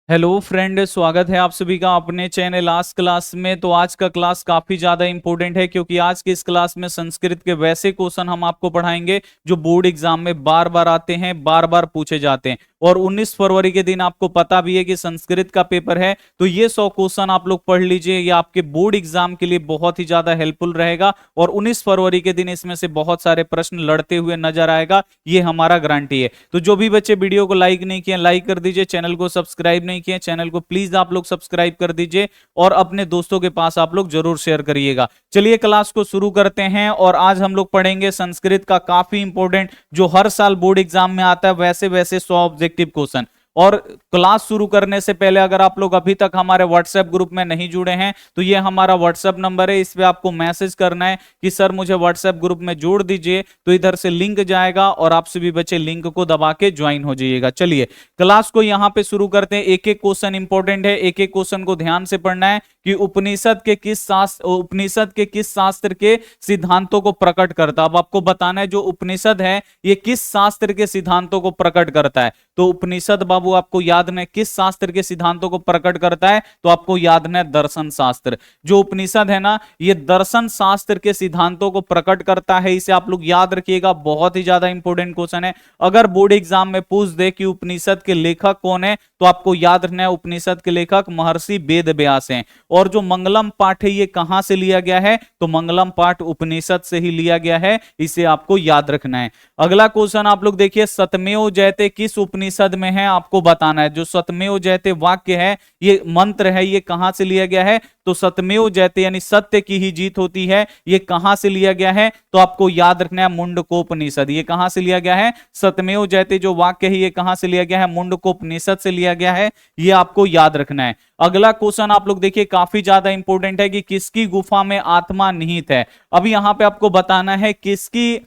Hello friend, स्वागत है आप सभी का अपने चैनल आज क्लास में। तो आज का क्लास काफी ज्यादा इंपॉर्टेंट है क्योंकि आज के इस क्लास में संस्कृत के वैसे क्वेश्चन हम आपको पढ़ाएंगे जो बोर्ड एग्जाम में बार बार आते हैं, बार बार पूछे जाते हैं। और 19 फरवरी के दिन आपको पता भी है कि संस्कृत का पेपर है, तो ये 100 क्वेश्चन आप लोग पढ़ लीजिए। ये आपके बोर्ड एग्जाम के लिए बहुत ही ज्यादा हेल्पफुल रहेगा और 19 फरवरी के दिन इसमें से बहुत सारे प्रश्न लड़ते हुए नजर आएगा, ये हमारा गारंटी है। तो जो भी बच्चे वीडियो को लाइक नहीं किए, लाइक कर दीजिए। चैनल को सब्सक्राइब नहीं किए, चैनल को प्लीज आप लोग सब्सक्राइब कर दीजिए और अपने दोस्तों के पास आप लोग जरूर शेयर करिएगा। चलिए क्लास को शुरू करते हैं और आज हम लोग पढ़ेंगे संस्कृत का काफी इंपॉर्टेंट जो हर साल बोर्ड एग्जाम में आता है वैसे वैसे 100 ऑब्जेक्टिव क्वेश्चन। और क्लास शुरू करने से पहले अगर आप लोग अभी तक हमारे व्हाट्सएप ग्रुप में नहीं जुड़े हैं तो ये हमारा व्हाट्सएप नंबर है, इस पे आपको मैसेज करना है कि सर मुझे व्हाट्सएप ग्रुप में जोड़ दीजिए। तो इधर से लिंक जाएगा और आप सभी बच्चे लिंक को दबा के ज्वाइन हो जाइएगा। चलिए क्लास को यहाँ पे शुरू करते हैं। एक एक क्वेश्चन इंपॉर्टेंट है, एक एक क्वेश्चन को ध्यान से पढ़ना है कि उपनिषद के किस शास्त्र के सिद्धांतों को प्रकट करता है। अब आपको बताना है जो उपनिषद है ये किस शास्त्र के सिद्धांतों को प्रकट करता है। तो उपनिषद बाबू आपको याद है किस शास्त्र के सिद्धांतों को प्रकट करता है, तो आपको याद है दर्शन शास्त्र। जो उपनिषद है ना ये दर्शन शास्त्र के सिद्धांतों को प्रकट करता है, इसे आप लोग याद रखिएगा, बहुत ही ज्यादा इंपॉर्टेंट क्वेश्चन है। अगर बोर्ड एग्जाम में पूछ दे कि उपनिषद के लेखक कौन है तो आपको याद रखना है उपनिषद के लेखक महर्षि वेद व्यास हैं। और जो मंगलम पाठ है ये कहां से लिया गया है, तो मंगलम पाठ उपनिषद से ही लिया गया है, इसे आपको याद रखना है। अगला क्वेश्चन आप लोग देखिए, सत्यमेव जयते किस उपनिषद में है, आपको बताना है। जो सत्यमेव जयते वाक्य है ये मंत्र है, ये कहां से लिया गया है, तो सत्यमेव जयते यानी सत्य की ही जीत होती है, ये कहां से लिया गया है, तो आपको याद रखना है मुंडकोपनिषद। ये कहां से लिया गया है, सत्यमेव जयते जो वाक्य है ये कहां से लिया गया है, मुंडकोपनिषद से लिया गया है, ये आपको याद रखना है। अगला क्वेश्चन आप लोग देखिए काफी ज्यादा इंपॉर्टेंट है कि किसकी गुफा में आत्मा निहित है। अब यहां पे आपको बताना है किसकी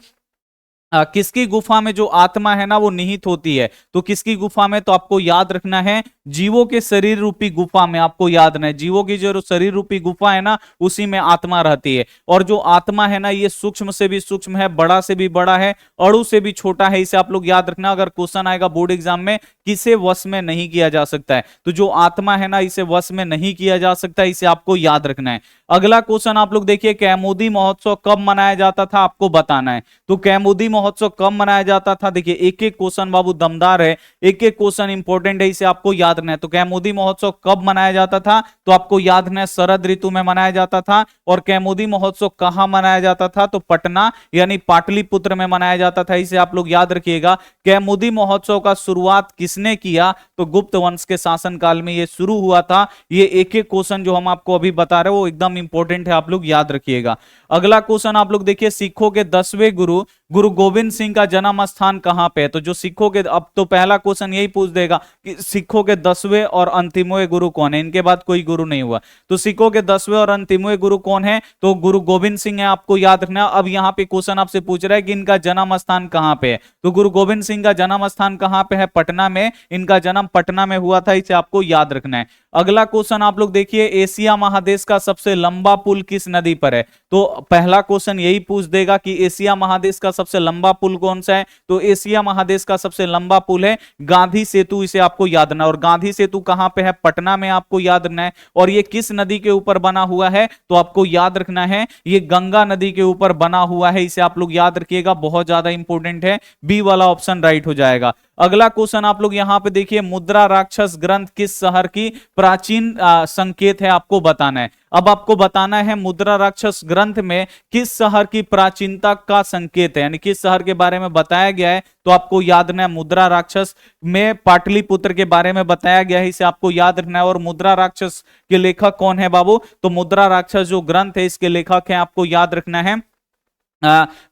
गुफा में जो आत्मा है ना वो निहित होती है। तो किसकी गुफा में, तो आपको याद रखना है जीवों के शरीर रूपी गुफा में। आपको याद रखना है जीवों की जो शरीर रूपी गुफा है ना उसी में आत्मा रहती है। और जो आत्मा है ना ये सूक्ष्म से भी सूक्ष्म है, बड़ा से भी बड़ा है, अणु से भी छोटा है, इसे आप लोग याद रखना। अगर क्वेश्चन आएगा बोर्ड एग्जाम में किसे वश में नहीं किया जा सकता है, तो जो आत्मा है ना इसे वश में नहीं किया जा सकता, इसे आपको याद रखना है। अगला क्वेश्चन आप लोग देखिए, कैमोदी महोत्सव कब मनाया जाता था, आपको बताना है। तो कैमोदी महोत्सव कब मनाया जाता था, देखिए एक एक क्वेश्चन बाबू दमदार है, एक एक क्वेश्चन इंपॉर्टेंट है, इसे आपको याद रखना है। तो कैमोदी महोत्सव कब मनाया जाता था, तो आपको याद रखना है शरद ऋतु में मनाया जाता था। और कैमोदी महोत्सव कहां मनाया जाता था, तो पटना यानी पाटलिपुत्र में मनाया जाता था, इसे आप लोग याद रखिएगा। कैमोदी महोत्सव का शुरुआत किसने किया, तो गुप्त वंश के शासनकाल में यह शुरू हुआ था। ये एक एक क्वेश्चन जो हम आपको अभी बता रहे हैं वो एकदम इंपॉर्टेंट है, आप लोग याद रखिएगा। अगला क्वेश्चन आप लोग देखिए, सिखों के 10वें गुरु गुरु गोविंद सिंह का जन्म स्थान कहां पे है। तो जो सिखों के, अब तो पहला क्वेश्चन यही पूछ देगा कि सिखों के 10वें और अंतिमवें गुरु कौन है, इनके बाद कोई गुरु नहीं हुआ। तो सिखों के 10वें और अंतिमवें गुरु कौन है, तो गुरु गोविंद सिंह है, आपको याद रखना। अब यहाँ पे क्वेश्चन आपसे पूछ रहा है कि इनका जन्म स्थान कहां पे है, तो गुरु गोविंद सिंह का जन्म स्थान कहां पे है, पटना में। इनका जन्म पटना में हुआ था, इसे आपको याद रखना है। अगला क्वेश्चन आप लोग देखिए, एशिया महादेश का सबसे लंबा पुल किस नदी पर है। तो पहला क्वेश्चन यही पूछ देगा कि एशिया महादेश का सबसे लंबा पुल कौन सा है, तो एशिया महादेश का सबसे लंबा पुल है गांधी सेतु, इसे आपको याद रखना। और गांधी सेतु कहां पे है, पटना में, आपको याद रखना है। और ये किस नदी के ऊपर बना हुआ है, तो आपको याद रखना है ये गंगा नदी के ऊपर बना हुआ है, इसे आप लोग याद रखिएगा, बहुत ज्यादा इंपॉर्टेंट है, बी वाला ऑप्शन राइट हो जाएगा। अगला क्वेश्चन आप लोग यहां पे देखिए, मुद्रा राक्षस ग्रंथ किस शहर की प्राचीन संकेत है, आपको बताना है। अब आपको बताना है मुद्रा राक्षस ग्रंथ में किस शहर की प्राचीनता का संकेत है, यानी किस शहर के बारे में बताया गया है, तो आपको याद रखना है मुद्रा राक्षस में पाटलिपुत्र के बारे में बताया गया है, इसे आपको याद रखना है। और मुद्रा राक्षस के लेखक कौन है बाबू, तो मुद्रा राक्षस जो ग्रंथ है इसके लेखक है, आपको याद रखना है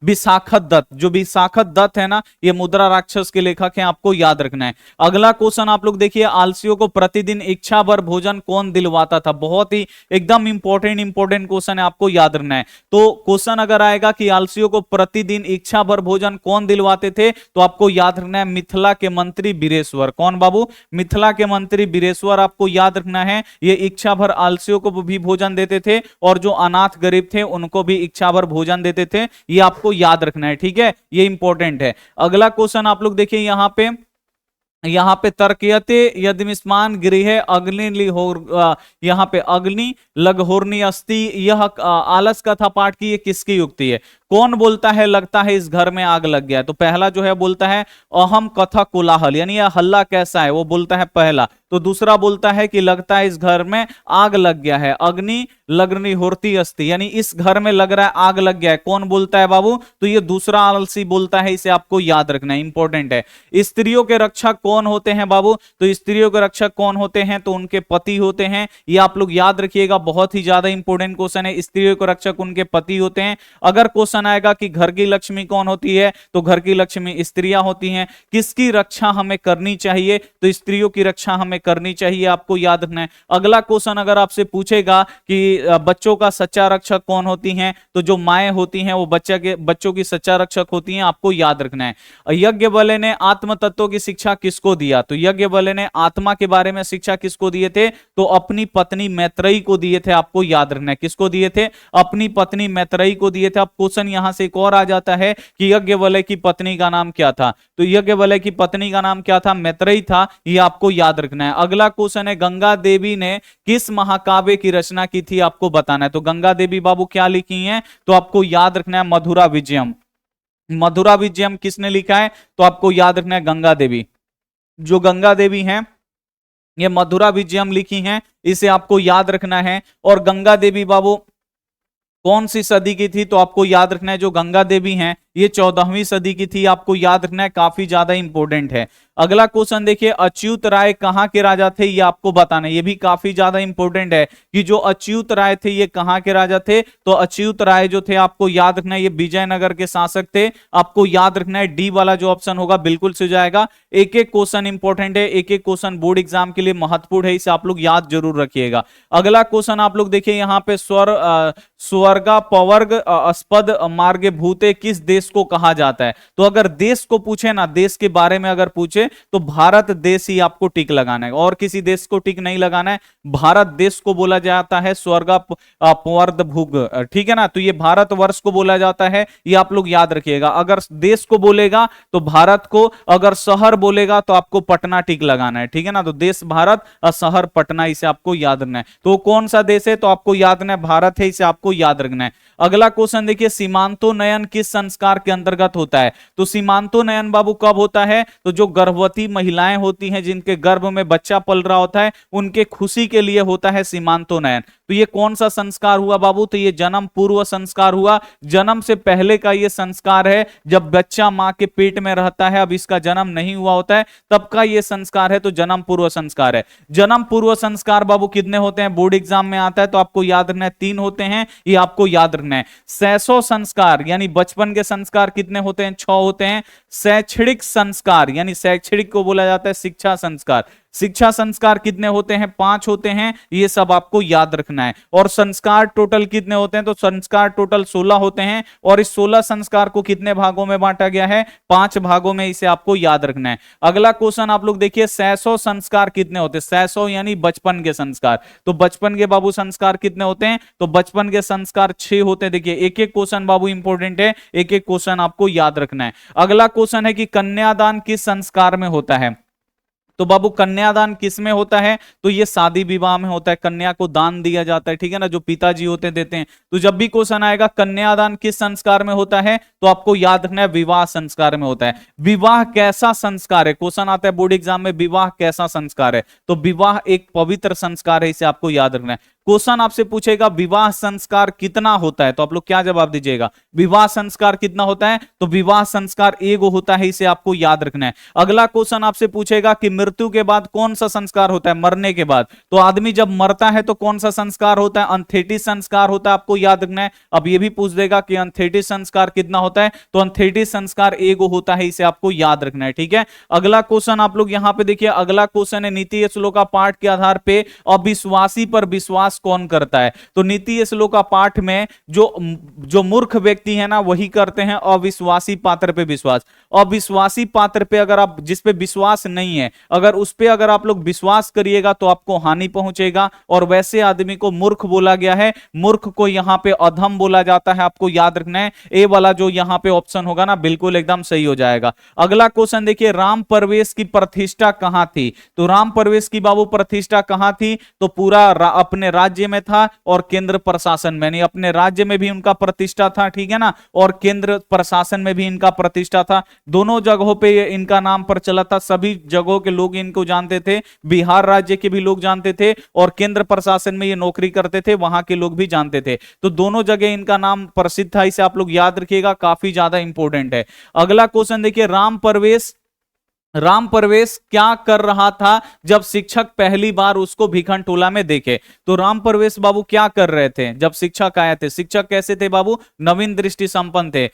विशाखत दत्त। जो विशाखत दत्त है ना ये मुद्रा राक्षस के लेखक हैं, आपको याद रखना है। अगला क्वेश्चन आप लोग देखिए, आलसियों को प्रतिदिन इच्छा भर भोजन कौन दिलवाता था, बहुत ही एकदम इंपॉर्टेंट क्वेश्चन है, आपको याद रखना है। तो क्वेश्चन अगर आएगा कि आलसियों को प्रतिदिन इच्छा भर भोजन कौन दिलवाते थे, तो आपको याद रखना है मिथिला के मंत्री बीरेश्वर। कौन बाबू, मिथिला के मंत्री बीरेश्वर, आपको याद रखना है। ये इच्छा भर आलसियों को भी भोजन देते थे और जो अनाथ गरीब थे उनको भी इच्छा भर भोजन देते थे, ये आपको याद रखना है, ठीक है, ये इंपॉर्टेंट है। अगला क्वेश्चन आप लोग देखिए यहां पे, यहाँ पे तर्कयते यदमिस्मान गृहे यहाँ पे अग्नि लघहोर्नी अस्ति, यह आलस कथा पाठ की ये किसकी युक्ति है? कौन बोलता है लगता है इस घर में आग लग गया? तो पहला जो है बोलता है अहम कथा कोलाहल, यानी यह हल्ला कैसा है, वो बोलता है पहला। तो दूसरा बोलता है कि लगता है इस घर में आग लग गया है, अग्नि लग्नि होती अस्ति, यानी इस घर में लग रहा है आग लग गया है। कौन बोलता है बाबू? तो ये दूसरा आलसी बोलता है, इसे आपको याद रखना है, इंपॉर्टेंट है। स्त्रियों के रक्षक कौन होते हैं बाबू? तो स्त्रियों के रक्षक कौन होते हैं? तो उनके पति होते हैं। ये आप लोग याद रखिएगा, बहुत ही ज्यादा इंपॉर्टेंट क्वेश्चन है। स्त्रियों के रक्षक उनके पति होते हैं। अगर क्वेश्चन आएगा कि घर की लक्ष्मी कौन होती है, तो घर की लक्ष्मी स्त्रियां होती हैं। किसकी रक्षा हमें करनी चाहिए? तो स्त्रियों की रक्षा हमें करनी चाहिए, आपको याद रखना है। अगला क्वेश्चन अगर आपसे पूछेगा कि बच्चों का सच्चा रक्षक कौन होती हैं, तो जो माएं होती हैं वो बच्चों की सच्चा रक्षक होती हैं, आपको याद रखना है। यज्ञवल्क्य ने आत्म तत्वों की शिक्षा किसको दिया? तो यज्ञवल्क्य ने आत्मा के बारे में शिक्षा किसको दिए थे? तो अपनी पत्नी मैत्रेयी को दिए थे, आपको याद रखना है। किसको दिए थे? अपनी पत्नी मैत्रेयी को दिए थे। अब क्वेश्चन यहां से एक और आ जाता है कि यज्ञवल्क्य की पत्नी का नाम क्या था? तो यज्ञवल्क्य की पत्नी का नाम क्या था? मैत्रेयी था, ये आपको याद रखना है। अगला क्वेश्चन है गंगा देवी ने किस महाकाव्य की रचना की थी, आपको बताना है। तो गंगा देवी बाबू क्या लिखी हैं? तो आपको याद रखना है मधुरा विजयम। मधुरा विजयम किसने लिखा है? तो आपको याद रखना है गंगा देवी। जो गंगा देवी हैं ये मधुरा विजयम लिखी हैं, इसे आपको याद रखना है। और गंगा देवी बाबू कौन सी सदी की थी? तो आपको याद रखना है जो गंगा देवी हैं ये 14वीं सदी की थी, आपको याद रखना है, काफी ज्यादा इंपॉर्टेंट है। अगला क्वेश्चन देखिए, अच्युत राय कहां के राजा थे, ये आपको बताना है। ये भी काफी ज्यादा इंपॉर्टेंट है कि जो अच्युत राय थे ये कहां के राजा थे। तो अच्युत राय जो थे आपको याद रखना है ये विजयनगर के शासक थे, आपको याद रखना है। डी वाला जो ऑप्शन होगा बिल्कुल से जाएगा। एक एक क्वेश्चन इंपॉर्टेंट है, एक एक क्वेश्चन बोर्ड एग्जाम के लिए महत्वपूर्ण है, इसे आप लोग याद जरूर रखिएगा। अगला क्वेश्चन आप लोग देखिए यहाँ पे स्वर्गा पवर्ग अस्पद मार्ग भूते किस देश को कहा जाता है? तो अगर देश को पूछे ना, देश के बारे में अगर पूछे तो भारत देश ही आपको टिक लगाना है, और किसी देश को टिक नहीं लगाना है। भारत देश को बोला जाता है स्वर्गा पवर्ग भूग, ठीक है ना। तो ये भारत वर्ष को बोला जाता है, ये आप लोग याद रखिएगा। अगर देश को बोलेगा तो भारत को, अगर शहर बोलेगा तो आपको पटना टिक लगाना है, ठीक है ना। तो देश भारत और शहर पटना, इसे आपको याद रखना है। तो कौन सा देश है? तो आपको याद रखना है भारत है, इसे आपको याद रखना है। अगला क्वेश्चन देखिए, सीमांतोनयन किस संस्कार के अंतर्गत होता है? तो सीमांतोनयन बाबू कब होता है? तो जो गर्भवती महिलाएं होती हैं जिनके गर्भ में बच्चा पल रहा होता है, उनके खुशी के लिए होता है सीमांतोनयन। तो ये कौन सा संस्कार हुआ बाबू? तो ये जन्म पूर्व संस्कार हुआ। जन्म से पहले का ये संस्कार है, जब बच्चा मां के पेट में रहता है, अब इसका जन्म नहीं हुआ होता है, तब का ये संस्कार है, तो जन्म पूर्व संस्कार है। जन्म पूर्व संस्कार बाबू कितने होते हैं? बोर्ड एग्जाम में आता है, तो आपको याद रखना है 3 होते हैं, ये आपको याद रखना है। शैशव संस्कार यानी बचपन के संस्कार कितने होते हैं? 6 होते हैं। शैक्षणिक संस्कार यानी शैक्षणिक को बोला जाता है शिक्षा संस्कार, शिक्षा संस्कार कितने होते हैं? 5 होते हैं, ये सब आपको याद रखना है। और संस्कार टोटल कितने होते हैं? तो संस्कार टोटल 16 होते हैं, और इस 16 संस्कार को कितने भागों में बांटा गया है? 5 भागों में, इसे आपको याद रखना है। अगला क्वेश्चन आप लोग देखिए, शैशव संस्कार कितने होते हैं? शैशव यानी बचपन के संस्कार, तो बचपन के बाबू संस्कार कितने होते हैं? तो बचपन के संस्कार 6 होते हैं। देखिए एक एक क्वेश्चन बाबू इंपॉर्टेंट है, एक एक क्वेश्चन आपको याद रखना है। अगला क्वेश्चन है कि कन्यादान किस संस्कार में होता है? तो बाबू कन्यादान किस में होता है? तो ये शादी विवाह में होता है, कन्या को दान दिया जाता है, ठीक है ना, जो पिताजी होते देते हैं। तो जब भी क्वेश्चन आएगा कन्यादान किस संस्कार में होता है, तो आपको याद रखना है विवाह संस्कार में होता है। विवाह कैसा संस्कार है? क्वेश्चन आता है बोर्ड एग्जाम में, विवाह कैसा संस्कार है? तो विवाह एक पवित्र संस्कार है, इसे आपको याद रखना है। क्वेश्चन आपसे पूछेगा विवाह संस्कार कितना होता है, तो आप लोग क्या जवाब दीजिएगा? विवाह संस्कार कितना होता है? तो विवाह संस्कार एगो होता है, इसे आपको याद रखना है। अगला क्वेश्चन आपसे पूछेगा कि मृत्यु के बाद कौन सा संस्कार होता है? मरने के बाद, तो आदमी जब मरता है तो कौन सा संस्कार होता है? अंथेटी संस्कार होता है, आपको याद रखना है। अब ये भी पूछ देगा कि अंथेटी संस्कार कितना होता है, तो अंथेटी संस्कार एगो होता है, इसे आपको याद रखना है, ठीक है। अगला क्वेश्चन आप लोग यहां पे देखिए, अगला क्वेश्चन है नीति श्लोका पाठ के आधार पे अविश्वासी पर विश्वास विश्वास कौन करता है? तो नीति श्लोका पाठ में जो जो मूर्ख व्यक्ति है ना वही करते हैं अविश्वासी पात्र पे विश्वास। अविश्वासी पात्र पे अगर आप, जिस पे विश्वास नहीं है, अगर उस पे अगर आप लोग विश्वास करिएगा तो आपको हानि पहुंचेगा, और वैसे आदमी को मूर्ख बोला गया है। मूर्ख को यहां पे अधम बोला जाता है, आपको याद रखना है। ए वाला जो यहां पे ऑप्शन होगा ना बिल्कुल एकदम सही हो जाएगा। अगला क्वेश्चन देखिए, राम प्रवेश की प्रतिष्ठा कहां थी? तो राम प्रवेश की बाबू प्रतिष्ठा कहां थी? तो पूरा अपने राज्य में था और केंद्र प्रशासन में, नहीं अपने राज्य में भी उनका प्रतिष्ठा था, ठीक है ना, और केंद्र प्रशासन में भी इनका प्रतिष्ठा था। दोनों जगहों पे इनका नाम पर चला था, सभी जगहों के लोग इनको जानते थे। बिहार राज्य के भी लोग जानते थे और केंद्र प्रशासन में ये नौकरी करते थे, वहां के लोग भी जानते थे। तो दोनों जगह इनका नाम प्रसिद्ध था, इसे आप लोग याद रखिएगा, काफी ज्यादा इंपॉर्टेंट है। अगला क्वेश्चन देखिए, राम प्रवेश क्या कर रहा था जब शिक्षक पहली बार उसको भिखनटोला में देखे? तो राम प्रवेश बाबू क्या कर रहे थे जब शिक्षक आए थे? शिक्षक कैसे थे बाबू? नवीन दृष्टि संपन्न थे।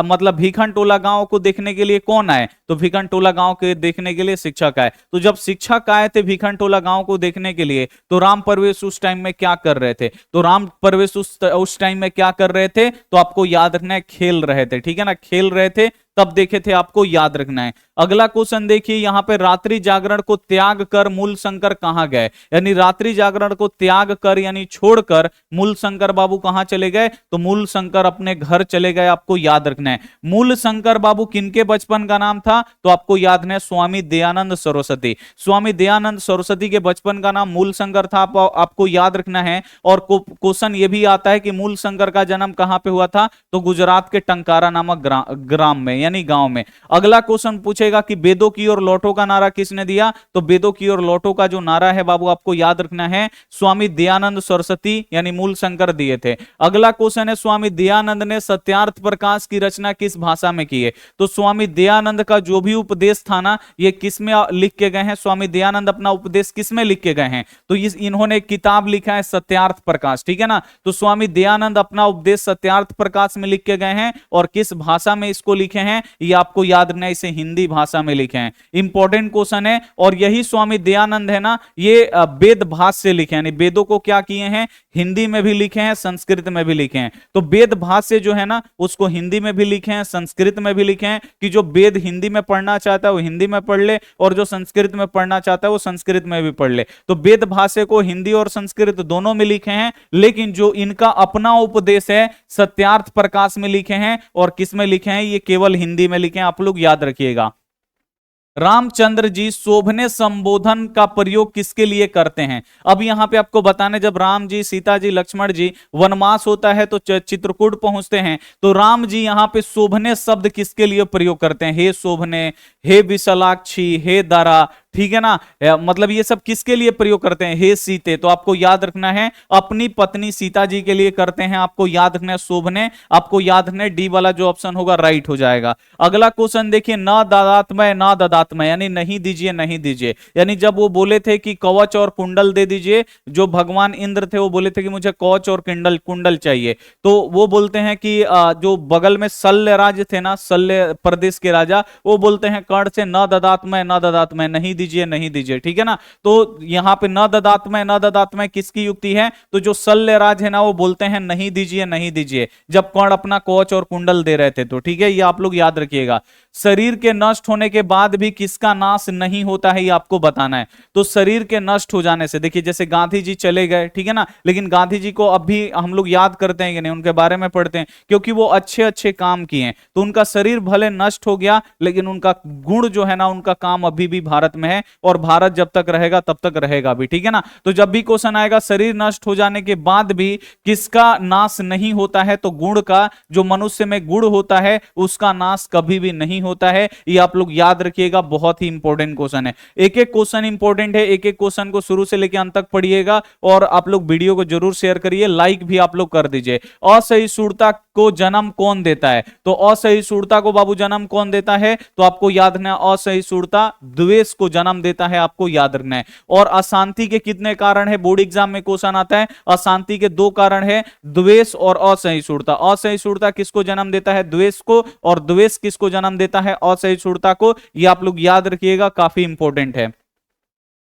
मतलब भिखनटोला गांव को देखने के लिए कौन आए? तो भिखनटोला गांव के देखने के लिए शिक्षक आए। तो जब शिक्षक आए थे भिखनटोला गांव को देखने के लिए, तो राम प्रवेश उस टाइम में क्या कर रहे थे? तो राम प्रवेश उस टाइम में क्या कर रहे थे? तो आपको याद रखना है, खेल रहे थे, ठीक है ना, खेल रहे थे तब देखे थे, आपको याद रखना है। अगला क्वेश्चन देखिए, यहां पे रात्रि जागरण को त्याग कर मूल शंकर कहां गए? यानी रात्रि जागरण को त्याग कर यानी छोड़कर मूल शंकर बाबू कहां चले गए? तो मूल शंकर अपने घर चले गए, आपको याद रखना है। मूल शंकर बाबू किनके बचपन का नाम था? तो आपको याद रखना है, स्वामी दयानंद सरस्वती। स्वामी दयानंद सरस्वती के बचपन का नाम मूल शंकर था, आपको याद रखना है। और क्वेश्चन यह भी आता है कि मूल शंकर का जन्म कहां पे हुआ था? तो गुजरात के टंकारा नामक ग्राम में यानी गांव में। अगला क्वेश्चन पूछेगा कि वेदों की ओर लौटो का नारा किसने दिया? तो वेदों की ओर लौटो का जो नारा है बाबू आपको याद रखना है, स्वामी दयानंद सरस्वती यानी मूल शंकर दिए थे। अगला क्वेश्चन है, स्वामी दयानंद ने सत्यार्थ प्रकाश की रचना किस भाषा में की है? तो स्वामी दयानंद का जो भी उपदेश था ना, ये किस में लिख के गए हैं? स्वामी दयानंद अपना उपदेश किस में लिख के गए हैं? तो इन्होंने एक किताब लिखा है सत्यार्थ प्रकाश, ठीक है ना। तो स्वामी दयानंद अपना उपदेश सत्यार्थ प्रकाश में लिख के गए हैं, और किस भाषा में इसको लिखे हैं ये आपको याद रखना है, इसे हिंदी भाषा में लिखे हैं। इंपॉर्टेंट क्वेश्चन है। और यही स्वामी दयानंद है ना, ये वेद भाष्य से लिखे हैं, वेदों को क्या किए हैं? हिंदी में भी लिखे हैं, संस्कृत में भी लिखे हैं। तो वेद भाष्य जो है ना उसको हिंदी में भी लिखे हैं, संस्कृत में भी लिखे हैं, कि जो वेद हिंदी में पढ़ना चाहता है वो हिंदी में पढ़ ले, और जो संस्कृत में पढ़ना चाहता है वो संस्कृत में भी पढ़ ले। तो वेद भाष्य को हिंदी और संस्कृत दोनों में लिखे हैं, लेकिन जो इनका अपना उपदेश है सत्यार्थ प्रकाश में लिखे हैं, और किस में लिखे हैं? ये केवल हिंदी में लिखे हैं, आप लोग याद रखिएगा। रामचंद्र जी शोभने संबोधन का प्रयोग किसके लिए करते हैं? अब यहां पे आपको बताने, जब राम जी, सीता जी, लक्ष्मण जी वनवास होता है तो चित्रकूट पहुंचते हैं, तो राम जी यहां पे शोभने शब्द किसके लिए प्रयोग करते हैं? हे शोभने, हे विशालाक्षी, हे दारा, ठीक है ना। मतलब ये सब किसके लिए प्रयोग करते हैं? हे सीते। तो आपको याद रखना है अपनी पत्नी सीता जी के लिए करते हैं, आपको याद रखना है शोभने, आपको याद रखना है डी वाला जो ऑप्शन होगा राइट हो जाएगा। अगला क्वेश्चन देखिए, न दादात्मय न ददात्मय यानी नहीं दीजिए नहीं दीजिए, यानी जब वो बोले थे कि कवच और कुंडल दे दीजिए, जो भगवान इंद्र थे वो बोले थे कि मुझे कवच और कुंडल चाहिए, तो वो बोलते हैं कि जो बगल में शल्य राज थे ना, शल्य प्रदेश के राजा, वो बोलते हैं कर्ण से न ददात्मय नहीं दीजिए नहीं दीजिए, ठीक है ना। तो यहां पे न ददात्मय किसकी युक्ति है? तो जो शल्य राज है ना वो बोलते हैं नहीं दीजिए, जब कर्ण अपना कवच और कुंडल दे रहे थे। तो ठीक है, ये आप लोग याद रखिएगा। शरीर के नष्ट होने के बाद भी किसका नाश नहीं होता है, ये आपको बताना है। तो शरीर के नष्ट हो जाने से, देखिए जैसे गांधी जी चले गए, ठीक है ना, लेकिन गांधी जी को अब भी हम लोग याद करते हैं कि नहीं, उनके बारे में पढ़ते हैं, क्योंकि वो अच्छे अच्छे काम किए। तो उनका शरीर भले नष्ट हो गया, लेकिन उनका गुण जो है ना, उनका काम अभी भी भारत में है, और भारत जब तक रहेगा तब तक रहेगा भी, ठीक है ना। तो जब भी क्वेश्चन आएगा शरीर नष्ट हो जाने के बाद भी किसका नाश नहीं होता है, तो गुण का, जो मनुष्य में गुण होता है उसका नाश कभी भी नहीं होता है। ये आप लोग याद रखिएगा, बहुत ही इंपॉर्टेंट क्वेश्चन है। एक एक क्वेश्चन इंपॉर्टेंट है, एक एक क्वेश्चन को शुरू से लेकर अंत तक पढ़िएगा, और आप लोग वीडियो को जरूर शेयर करिए, लाइक भी आप लोग कर दीजिए। असहिष्णुता को जन्म कौन देता है? तो असहिष्णुता को बाबू जन्म कौन देता है? तो आपको याद रखना है असहिष्णुता द्वेष को जन्म देता है, आपको याद रखना है। और अशांति के कितने कारण है? बोर्ड एग्जाम में क्वेश्चन आता है, अशांति के 2 कारण है, द्वेष और असहिष्णुता। असहिष्णुता किसको जन्म देता है? द्वेष को, और द्वेष किसको जन्म देता है? असहिष्णुता को। ये आप लोग याद रखिएगा, काफी इंपॉर्टेंट है।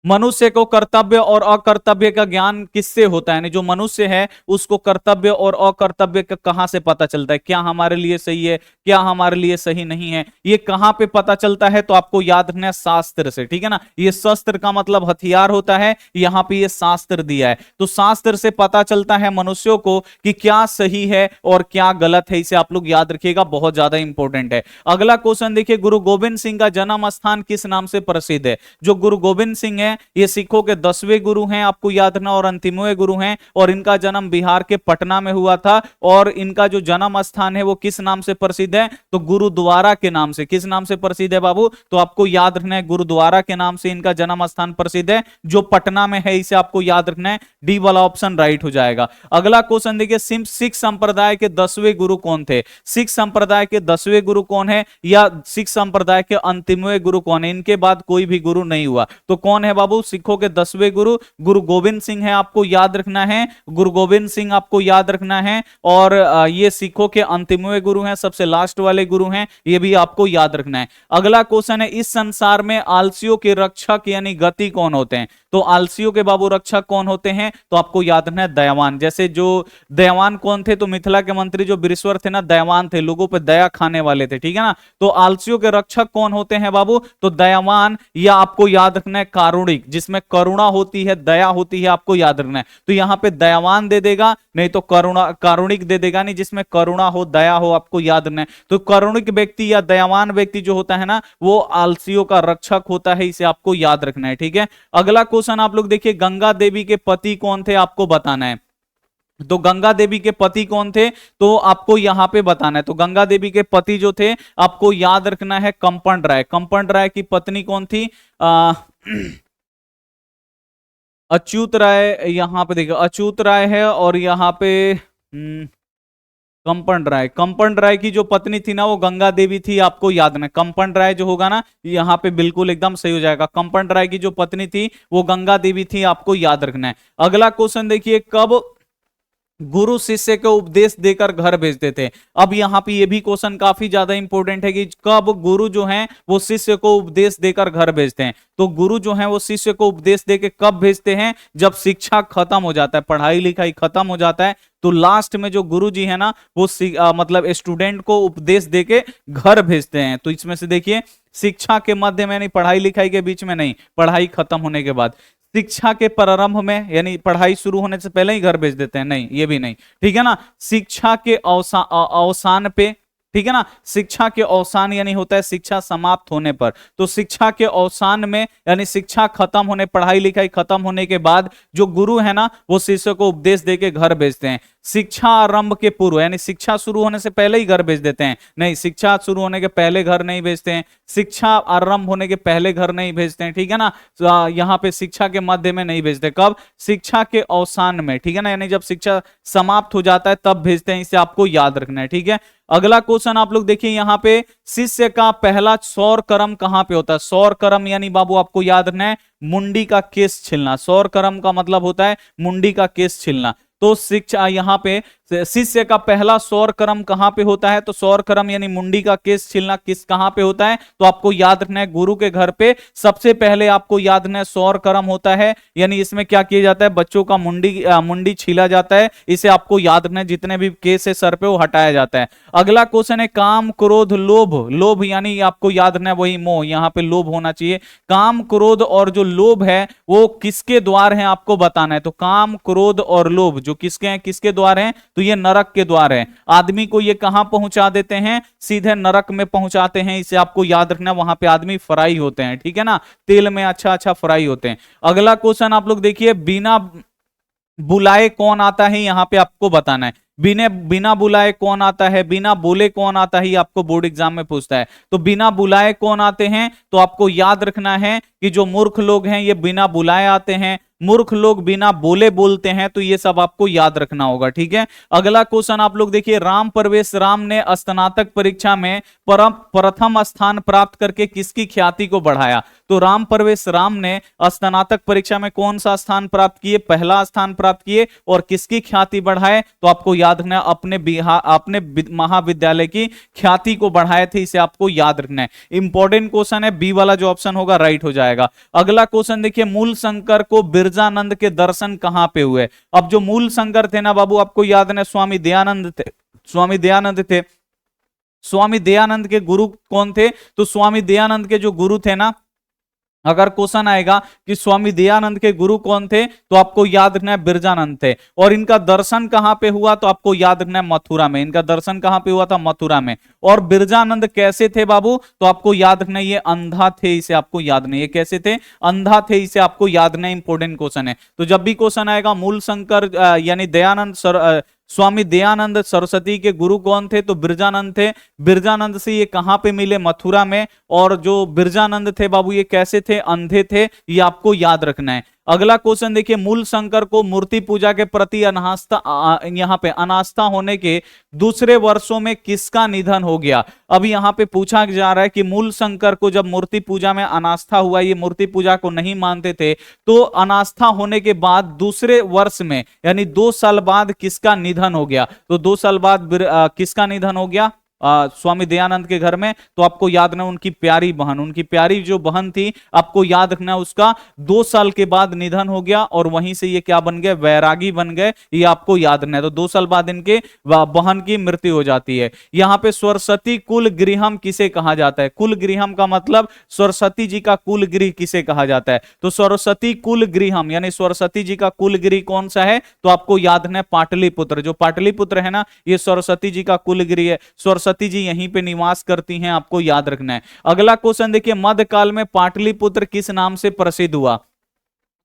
मनुष्य को कर्तव्य और अकर्तव्य का ज्ञान किससे होता है, यानी जो मनुष्य है उसको कर्तव्य और अकर्तव्य का कहां से पता चलता है, क्या हमारे लिए सही है, क्या हमारे लिए सही नहीं है, ये कहां पे पता चलता है, तो आपको याद रखना है शास्त्र से, ठीक है ना। ये शस्त्र का मतलब हथियार होता है, यहां पे ये शास्त्र दिया है, तो शास्त्र से पता चलता है मनुष्यों को कि क्या सही है और क्या गलत है। इसे आप लोग याद रखिएगा, बहुत ज्यादा इंपॉर्टेंट है। अगला क्वेश्चन देखिए, गुरु गोविंद सिंह का जन्म स्थान किस नाम से प्रसिद्ध है। जो गुरु गोविंद सिंह है ये सिखों के 10वें गुरु हैं, आपको याद रखना, और अंतिमवें गुरु हैं, और इनका जन्म बिहार के पटना में हुआ था, और इनका जो जन्म स्थान है वो किस नाम से प्रसिद्ध है, तो गुरुद्वारा के नाम से। किस नाम से प्रसिद्ध है बाबू, तो आपको याद रखना है गुरुद्वारा के नाम से इनका जन्म स्थान प्रसिद्ध है, जो पटना में है। इसे आपको याद रखना है, डी वाला ऑप्शन राइट हो जाएगा। अगला क्वेश्चन देखिए, सिख संप्रदाय के 10वें गुरु कौन थे। सिख संप्रदाय के 10वें गुरु कौन है, या सिख संप्रदाय के अंतिमवें गुरु कौन है, इनके बाद कोई भी गुरु नहीं हुआ, तो कौन है बाबू, सिखों के 10वें गुरु गुरु गोविंद सिंह है, आपको याद रखना है, गुरु गोविंद सिंह आपको याद रखना है। और ये सिखों के अंतिमवें गुरु हैं, सबसे लास्ट वाले गुरु हैं, ये भी आपको याद रखना है। अगला क्वेश्चन है, इस संसार में आलसियों के रक्षक यानी गति कौन होते हैं, तो आलसियों के बाबू रक्षक कौन होते हैं, तो आपको याद रखना है दयावान। जैसे जो दयावान कौन थे, तो मिथिला के मंत्री जो बृहस्पति थे ना, दयावान थे, लोगों पे दया खाने वाले थे, ठीक है ना। तो आलसियों के रक्षक कौन होते हैं बाबू, तो दयावान, या आपको याद रखना है कारुणिक, जिसमें करुणा होती है, दया होती है, आपको याद रखना है। तो यहां पे दयावान दे देगा, नहीं तो करुणा कारुणिक दे देगा, नहीं, जिसमें करुणा हो, दया हो, आपको याद रखना है। तो करुणिक व्यक्ति या दयावान व्यक्ति जो होता है ना, वो आलसियों का रक्षक होता है, इसे आपको याद रखना है, ठीक है। अगला क्वेश्चन आप लोग देखिए, गंगा देवी के पति कौन थे, आपको बताना है। तो गंगा देवी के पति कौन थे, तो आपको यहां पे बताना है। तो गंगा देवी के पति जो थे, आपको याद रखना है कंपन राय। कंपन राय की पत्नी कौन थी, अच्युत राय, यहां पे देखिए अच्युत राय है, और यहां पे कंपन राय। कंपन राय की जो पत्नी थी ना, वो गंगा देवी थी, आपको याद रखना। कंपन राय जो होगा ना, यहाँ पे बिल्कुल एकदम सही हो जाएगा। कंपन राय की जो पत्नी थी वो गंगा देवी थी, आपको याद रखना है। अगला क्वेश्चन देखिए, कब गुरु शिष्य को उपदेश देकर घर भेजते थे। अब यहाँ पे ये भी क्वेश्चन काफी ज्यादा इंपॉर्टेंट है कि कब गुरु जो हैं वो शिष्य को उपदेश देकर घर भेजते हैं। तो गुरु जो हैं वो शिष्य को उपदेश देके कब भेजते हैं, जब शिक्षा खत्म हो जाता है, पढ़ाई लिखाई खत्म हो जाता है, तो लास्ट में जो गुरु जी है ना, वो मतलब स्टूडेंट को उपदेश देके घर भेजते हैं। तो इसमें से देखिए, शिक्षा के मध्य में, यानी पढ़ाई लिखाई के बीच में नहीं, पढ़ाई खत्म होने के बाद, शिक्षा के प्रारंभ में, यानी पढ़ाई शुरू होने से पहले ही घर भेज देते हैं, नहीं, ये भी नहीं, ठीक है ना। शिक्षा के अवसान पे, ठीक है ना, शिक्षा के अवसान यानी होता है शिक्षा समाप्त होने पर। तो शिक्षा के अवसान में, यानी शिक्षा खत्म होने, पढ़ाई लिखाई खत्म होने के बाद जो गुरु है ना, वो शिष्य को उपदेश देके घर भेजते हैं। शिक्षा आरंभ के पूर्व, यानी शिक्षा शुरू होने से पहले ही घर भेज देते हैं, नहीं, शिक्षा शुरू होने के पहले घर नहीं भेजते हैं, शिक्षा आरंभ होने के पहले घर नहीं भेजते हैं, ठीक है ना। यहाँ पे शिक्षा के मध्य में नहीं भेजते, कब, शिक्षा के अवसान में, ठीक है ना, यानी जब शिक्षा समाप्त हो जाता है तब भेजते हैं, इसे आपको याद रखना है, ठीक है। अगला क्वेश्चन आप लोग देखिए, यहाँ पे शिष्य का पहला सौर कर्म कहां पे होता है। सौर कर्म यानी बाबू आपको याद रखना है मुंडी का केस छिलना। सौर कर्म का मतलब होता है मुंडी का केस छिलना। तो शिक्षा, यहाँ पे शिष्य का पहला सौर कर्म कहां पे होता है, तो सौर कर्म यानी मुंडी का केस छिलना किस कहां पे होता है, तो आपको याद रखना है गुरु के घर पे सबसे पहले आपको याद रखना है सौर कर्म होता है, यानी इसमें क्या किया जाता है, बच्चों का मुंडी छीला जाता है, इसे आपको याद रखना है, जितने भी केस है सर पे वो हटाया जाता है। अगला क्वेश्चन है, काम क्रोध लोभ। लोभ यानी आपको याद रखना है वही मोह, यहाँ पे लोभ होना चाहिए। काम क्रोध और जो लोभ है वो किसके द्वार है, आपको बताना है। तो काम क्रोध और लोभ जो किसके हैं, किसके द्वार हैं, तो ये नरक के द्वार है। आदमी को ये कहां पहुंचा देते हैं, सीधे नरक में पहुंचाते हैं, इसे आपको याद रखना, वहां पे आदमी फ्राई होते हैं, ठीक है ना, तेल में अच्छा अच्छा फ्राई होते हैं। अगला क्वेश्चन आप लोग देखिए, बिना बुलाए कौन आता है, यहां पे आपको बताना है। बिना बुलाए कौन आता है, बिना बोले कौन आता है, ये आपको बोर्ड एग्जाम में पूछता है। तो बिना बुलाए कौन आते हैं, तो आपको याद रखना है कि जो मूर्ख लोग हैं ये बिना बुलाए आते हैं, मूर्ख लोग बिना बोले बोलते हैं, तो ये सब आपको याद रखना होगा, ठीक है। अगला क्वेश्चन आप लोग देखिए, राम प्रवेश राम ने स्नातक परीक्षा में प्रथम स्थान प्राप्त करके किसकी ख्याति को बढ़ाया। तो राम प्रवेश राम ने स्नातक परीक्षा में कौन सा स्थान प्राप्त किए, पहला स्थान प्राप्त किए, और किसकी ख्याति बढ़ाए, तो आपको याद रखना है, अपने महाविद्यालय की ख्याति को बढ़ाए थे, इसे आपको याद रखना है। इंपॉर्टेंट क्वेश्चन है, बी वाला जो ऑप्शन होगा राइट हो जाएगा। अगला क्वेश्चन देखिए, मूल शंकर को बिरजानंद के दर्शन कहां पे हुए? अब जो मूल शंकर थे ना बाबू, आपको याद है स्वामी दयानंद थे, स्वामी दयानंद थे। स्वामी दयानंद के गुरु कौन थे? तो स्वामी दयानंद के जो गुरु थे ना, अगर क्वेश्चन आएगा कि स्वामी दयानंद के गुरु कौन थे, तो आपको याद रखना है बिरजानंद थे। और इनका दर्शन कहां पे हुआ? तो आपको याद रखना है मथुरा में। इनका दर्शन कहां पे हुआ था? मथुरा में। और बिरजानंद कैसे थे बाबू? तो आपको याद रखना है ये अंधा थे, इसे आपको याद नहीं है। कैसे थे? अंधा थे, इसे आपको याद नहीं। इंपोर्टेंट क्वेश्चन है। तो जब भी क्वेश्चन आएगा मूल शंकर यानी दयानंद स्वामी दयानंद सरस्वती के गुरु कौन थे? तो बिरजानंद थे। बिरजानंद से ये कहां पे मिले? मथुरा में। और जो बिरजानंद थे बाबू, ये कैसे थे? अंधे थे, ये आपको याद रखना है। अगला क्वेश्चन देखिए, मूल शंकर को मूर्ति पूजा के प्रति यहां पे अनास्था होने के दूसरे वर्षों में किसका निधन हो गया? अब यहां पे पूछा जा रहा है कि मूल शंकर को जब मूर्ति पूजा में अनास्था हुआ, ये मूर्ति पूजा को नहीं मानते थे, तो अनास्था होने के बाद दूसरे वर्ष में यानी 2 साल बाद किसका निधन हो गया? तो 2 साल बाद किसका निधन हो गया? स्वामी दयानंद के घर में। तो आपको याद रखना उनकी प्यारी बहन, उनकी प्यारी जो बहन थी, आपको याद रखना उसका 2 साल के बाद निधन हो गया। और वहीं से ये क्या बन गए? वैरागी बन गए, ये आपको याद रखना है। तो 2 साल बाद इनके बहन की मृत्यु हो जाती है। यहां पे सरस्वती कुल गृहम किसे कहा जाता है? कुल गृहम का मतलब सरस्वती जी का कुल गृह किसे कहा जाता है? तो सरस्वती कुल गृहम यानी सरस्वती जी का कुल गृह कौन सा है? तो आपको याद रखना है पाटलिपुत्र। जो पाटलिपुत्र है ना, ये सरस्वती जी का कुल गृह है। सरस्वती जी यहीं पे निवास करती हैं, आपको याद रखना है। अगला क्वेश्चन देखिए, मध्यकाल में पाटलिपुत्र किस नाम से प्रसिद्ध हुआ?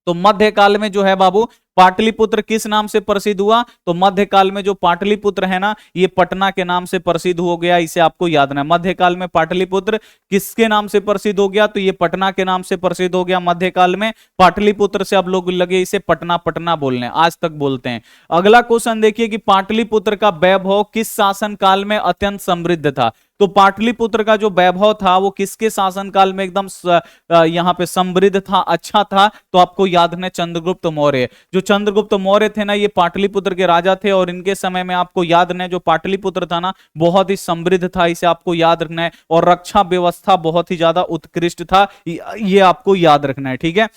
तो मध्यकाल में जो है बाबू पाटलिपुत्र किस नाम से प्रसिद्ध हुआ? तो मध्यकाल में जो पाटलिपुत्र है ना, ये पटना के नाम से प्रसिद्ध हो गया, इसे आपको याद रखना है। मध्यकाल में पाटलिपुत्र किसके नाम से प्रसिद्ध हो गया? तो ये पटना के नाम से प्रसिद्ध हो गया मध्यकाल में। पाटलिपुत्र से अब लोग लगे इसे पटना पटना बोलने, आज तक बोलते हैं। अगला क्वेश्चन देखिए कि पाटलिपुत्र का वैभव किस शासन काल में अत्यंत समृद्ध था? तो पाटलिपुत्र का जो वैभव था वो किसके शासनकाल में एकदम यहां पे समृद्ध था, अच्छा था? तो आपको याद रखना चंद्रगुप्त मौर्य। जो चंद्रगुप्त मौर्य थे ना, ये पाटलिपुत्र के राजा थे, और इनके समय में आपको याद रखना है जो पाटलिपुत्र था ना, बहुत ही समृद्ध था, इसे आपको याद रखना है। और रक्षा व्यवस्था बहुत ही ज्यादा उत्कृष्ट था, ये आपको याद रखना है। ठीक है।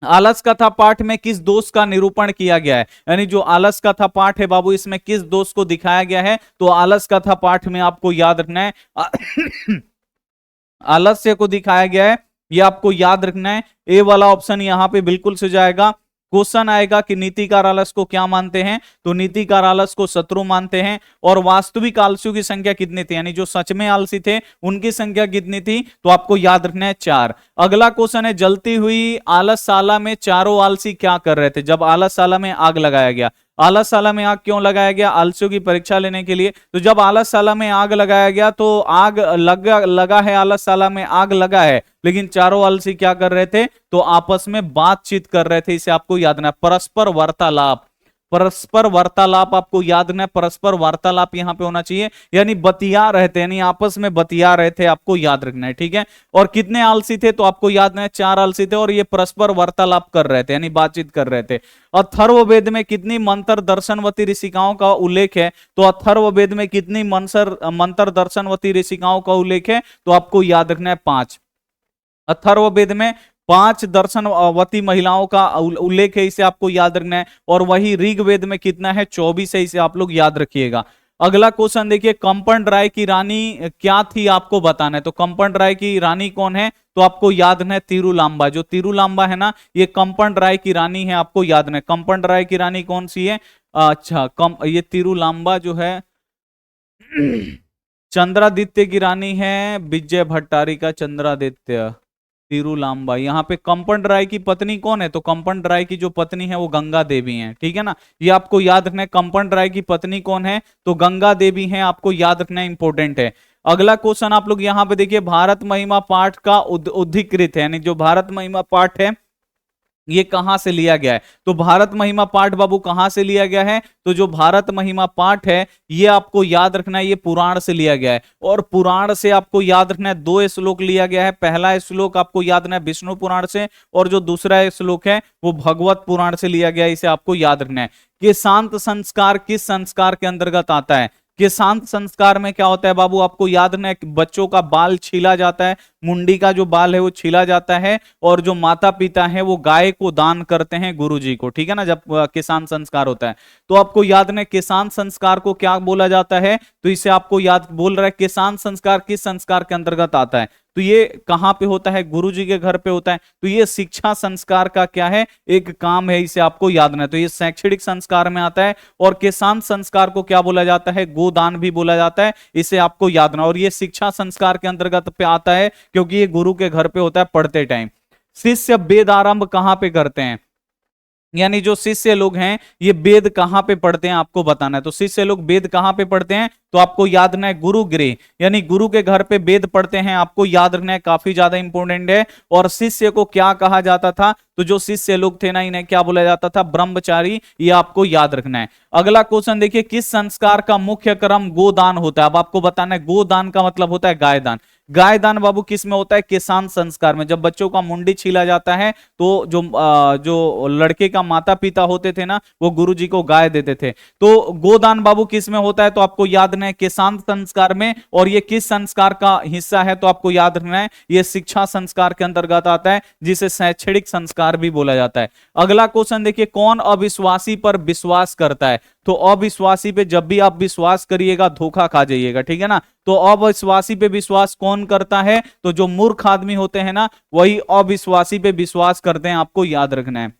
आलस कथा पाठ में किस दोष का निरूपण किया गया है? यानी जो आलस कथा पाठ है बाबू, इसमें किस दोष को दिखाया गया है? तो आलस कथा पाठ में आपको याद रखना है आलस्य को दिखाया गया है, ये आपको याद रखना है। ए वाला ऑप्शन यहां पे बिल्कुल से जाएगा। क्वेश्चन आएगा कि नीतिकार आलस को क्या मानते हैं? तो नीतिकार आलस को शत्रु मानते हैं। और वास्तविक आलसियों की संख्या कितनी थी? यानी जो सच में आलसी थे उनकी संख्या कितनी थी? तो आपको याद रखना है 4। अगला क्वेश्चन है, जलती हुई आलसशाला में चारों आलसी क्या कर रहे थे जब आलसशाला में आग लगाया गया? आलसशाला में आग क्यों लगाया गया? आलसियों की परीक्षा लेने के लिए। तो जब आलसशाला में आग लगाया गया तो आग लगा है, आलसशाला में आग लगा है, लेकिन चारों आलसी क्या कर रहे थे? तो आपस में बातचीत कर रहे थे, इसे आपको याद रखना है। परस्पर वार्तालाप, परस्पर वार्तालाप आपको याद रखना है। परस्पर वार्तालाप यहां पे होना चाहिए, यानी बतिया रहे थे, यानी आपस में बतिया रहे थे, आपको याद रखना है। ठीक है। और कितने आलसी थे? तो आपको याद रखना है 4 आलसी थे, और ये परस्पर वार्तालाप कर रहे थे, यानी बातचीत कर रहे थे। अथर्ववेद में कितनी मंत्र दर्शनवती ऋषिकाओं का उल्लेख है? तो अथर्ववेद में कितनी मंत्र दर्शनवती ऋषिकाओं का उल्लेख है? तो आपको याद रखना है 5। अथर्ववेद में 5 दर्शनवती महिलाओं का उल्लेख है, इसे आपको याद रखना है। और वही ऋग्वेद में कितना है? 24 है, इसे आप लोग याद रखिएगा। अगला क्वेश्चन देखिए, कंपन राय की रानी क्या थी? आपको बताना है। तो कंपन राय की रानी कौन है? तो आपको याद रखना है तिरुलांबा। जो तिरुलांबा है ना, ये कंपन राय की रानी है, आपको याद रखना है। कंपन राय की रानी कौन सी है? अच्छा, ये तिरुलांबा जो है चंद्रादित्य की रानी है, विजय भट्टारी का चंद्रादित्य। तिरुलांबा, यहाँ पे कंपन राय की पत्नी कौन है? तो कंपन राय की जो पत्नी है वो गंगा देवी है। ठीक है ना, ये आपको याद रखना है। कंपन राय की पत्नी कौन है? तो गंगा देवी है, आपको याद रखना है, इंपॉर्टेंट है। अगला क्वेश्चन आप लोग यहाँ पे देखिए, भारत महिमा पाठ का उद्धृत है, यानी जो भारत महिमा पाठ है ये कहां से लिया गया है? तो भारत महिमा पाठ बाबू कहां से लिया गया है? तो जो भारत महिमा पाठ है ये आपको याद रखना है, ये पुराण से लिया गया है। और पुराण से आपको याद रखना है, दो श्लोक लिया गया है। पहला श्लोक आपको याद रखना है विष्णु पुराण से, और जो दूसरा श्लोक है वो भगवत पुराण से लिया गया है, इसे आपको याद रखना है। कि शांत संस्कार किस संस्कार के अंतर्गत आता है? कि शांत संस्कार में क्या होता है बाबू, आपको याद रखना है कि बच्चों का बाल छीला जाता है, मुंडी का जो बाल है वो छीला जाता है, और जो माता पिता है वो गाय को दान करते हैं गुरु जी को, ठीक है ना, जब किसान संस्कार होता है। तो आपको याद रखना है किसान संस्कार को क्या बोला जाता है, तो इसे आपको याद बोल रहा है किसान संस्कार किस संस्कार के अंतर्गत आता है? तो ये कहां पे होता है? गुरु जी के घर पे होता है। तो ये शिक्षा संस्कार का क्या है, एक काम है, इसे आपको याद रखना है। तो ये शैक्षणिक संस्कार में आता है। और किसान संस्कार को क्या बोला जाता है? गोदान भी बोला जाता है, इसे आपको याद रखना। और ये शिक्षा संस्कार के अंतर्गत पे आता है क्योंकि ये गुरु के घर पे होता है पढ़ते टाइम। शिष्य वेद आरंभ कहां पे करते हैं? यानी जो शिष्य लोग हैं ये वेद कहां पे पढ़ते हैं आपको बताना है। तो शिष्य लोग वेद कहां पे पढ़ते हैं? तो आपको याद रखना है गुरु गृह, यानी गुरु के घर पे वेद पढ़ते हैं, आपको याद रखना है, काफी ज्यादा इंपॉर्टेंट है। और शिष्य को क्या कहा जाता था? तो जो शिष्य लोग थे ना इन्हें क्या बोला जाता था? ब्रह्मचारी, ये आपको याद रखना है। अगला क्वेश्चन देखिए, किस संस्कार का मुख्य क्रम गोदान होता है? अब आपको बताना है गोदान का मतलब होता है गाय दान। गाय दान बाबू किस में होता है? किसान संस्कार में। जब बच्चों का मुंडी छीला जाता है तो जो लड़के का माता पिता होते थे ना वो गुरु जी को गाय देते थे। तो गोदान बाबू किस में होता है? तो आपको याद रखना है किसान संस्कार में। और ये किस संस्कार का हिस्सा है? तो आपको याद रखना है ये शिक्षा संस्कार के अंतर्गत आता है, जिसे शैक्षणिक संस्कार भी बोला जाता है। अगला क्वेश्चन देखिए, कौन अविश्वासी पर विश्वास करता है? तो अविश्वासी पे जब भी आप विश्वास करिएगा धोखा खा जाइएगा, ठीक है ना। तो अविश्वासी पे विश्वास कौन करता है? तो जो मूर्ख आदमी होते हैं ना वही अविश्वासी पे विश्वास करते हैं, आपको याद रखना है।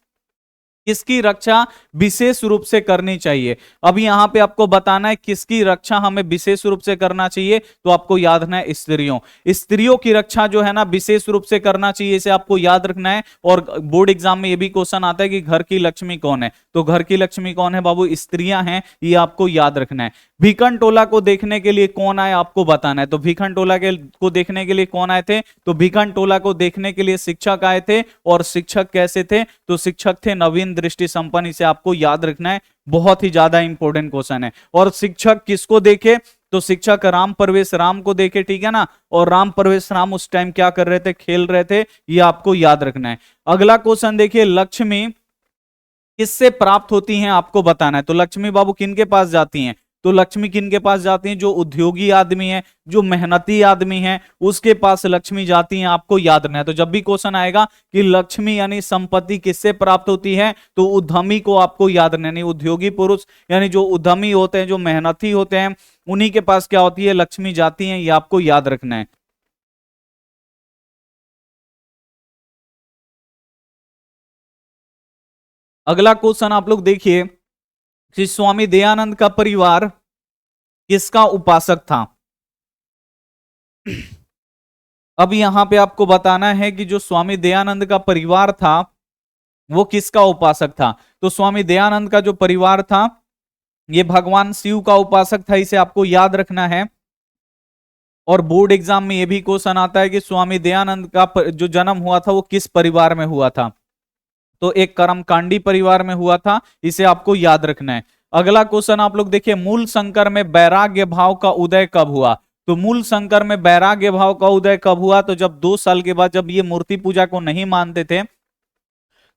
किसकी रक्षा विशेष रूप से करनी चाहिए? अभी यहां पे आपको बताना है किसकी रक्षा हमें विशेष रूप से करना चाहिए। तो आपको याद रखना है स्त्रियों, स्त्रियों की रक्षा जो है ना विशेष रूप से करना चाहिए, इसे आपको याद रखना है। और बोर्ड एग्जाम में यह भी क्वेश्चन आता है कि घर की लक्ष्मी कौन है? तो घर की लक्ष्मी कौन है बाबू? स्त्रियां हैं, ये आपको याद रखना है। भीखन टोला को देखने के लिए कौन आए आपको बताना है। तो भीखन टोला को देखने के लिए कौन आए थे? तो भीखन टोला को देखने के लिए शिक्षक आए थे। और शिक्षक कैसे थे? तो शिक्षक थे नवीन दृष्टि संपन्न, इसे आपको याद रखना है, बहुत ही ज्यादा इंपॉर्टेंट क्वेश्चन है। और शिक्षक किसको देखे? तो शिक्षक राम प्रवेश राम को देखे, ठीक है ना। और राम प्रवेश राम उस टाइम क्या कर रहे थे? खेल रहे थे, ये आपको याद रखना है। अगला क्वेश्चन देखिए, लक्ष्मी किससे प्राप्त होती हैं आपको बताना है। तो लक्ष्मी बाबू किन के पास जाती हैं? तो लक्ष्मी किन के पास जाती हैं? जो उद्योगी आदमी है, जो मेहनती आदमी है, उसके पास लक्ष्मी जाती हैं, आपको याद रखना है। तो जब भी क्वेश्चन आएगा कि लक्ष्मी यानी संपत्ति किससे प्राप्त होती है, तो उद्यमी को आपको याद रखना है। उद्योगी पुरुष यानी जो उद्यमी होते हैं, जो मेहनती होते हैं, उन्हीं के पास क्या होती है? लक्ष्मी जाती है, ये आपको याद रखना है। अगला क्वेश्चन आप लोग देखिए कि स्वामी दयानंद का परिवार किसका उपासक था? अब यहां पे आपको बताना है कि जो स्वामी दयानंद का परिवार था वो किसका उपासक था। तो स्वामी दयानंद का जो परिवार था ये भगवान शिव का उपासक था, इसे आपको याद रखना है। और बोर्ड एग्जाम में यह भी क्वेश्चन आता है कि स्वामी दयानंद का जो जन्म हुआ था वो किस परिवार में हुआ था। तो एक कर्मकांडी परिवार में हुआ था, इसे आपको याद रखना है। अगला क्वेश्चन आप लोग देखिए, मूल शंकर में वैराग्य भाव का उदय कब हुआ? तो मूल शंकर में वैराग्य भाव का उदय कब हुआ? तो जब 2 साल के बाद, जब ये मूर्ति पूजा को नहीं मानते थे,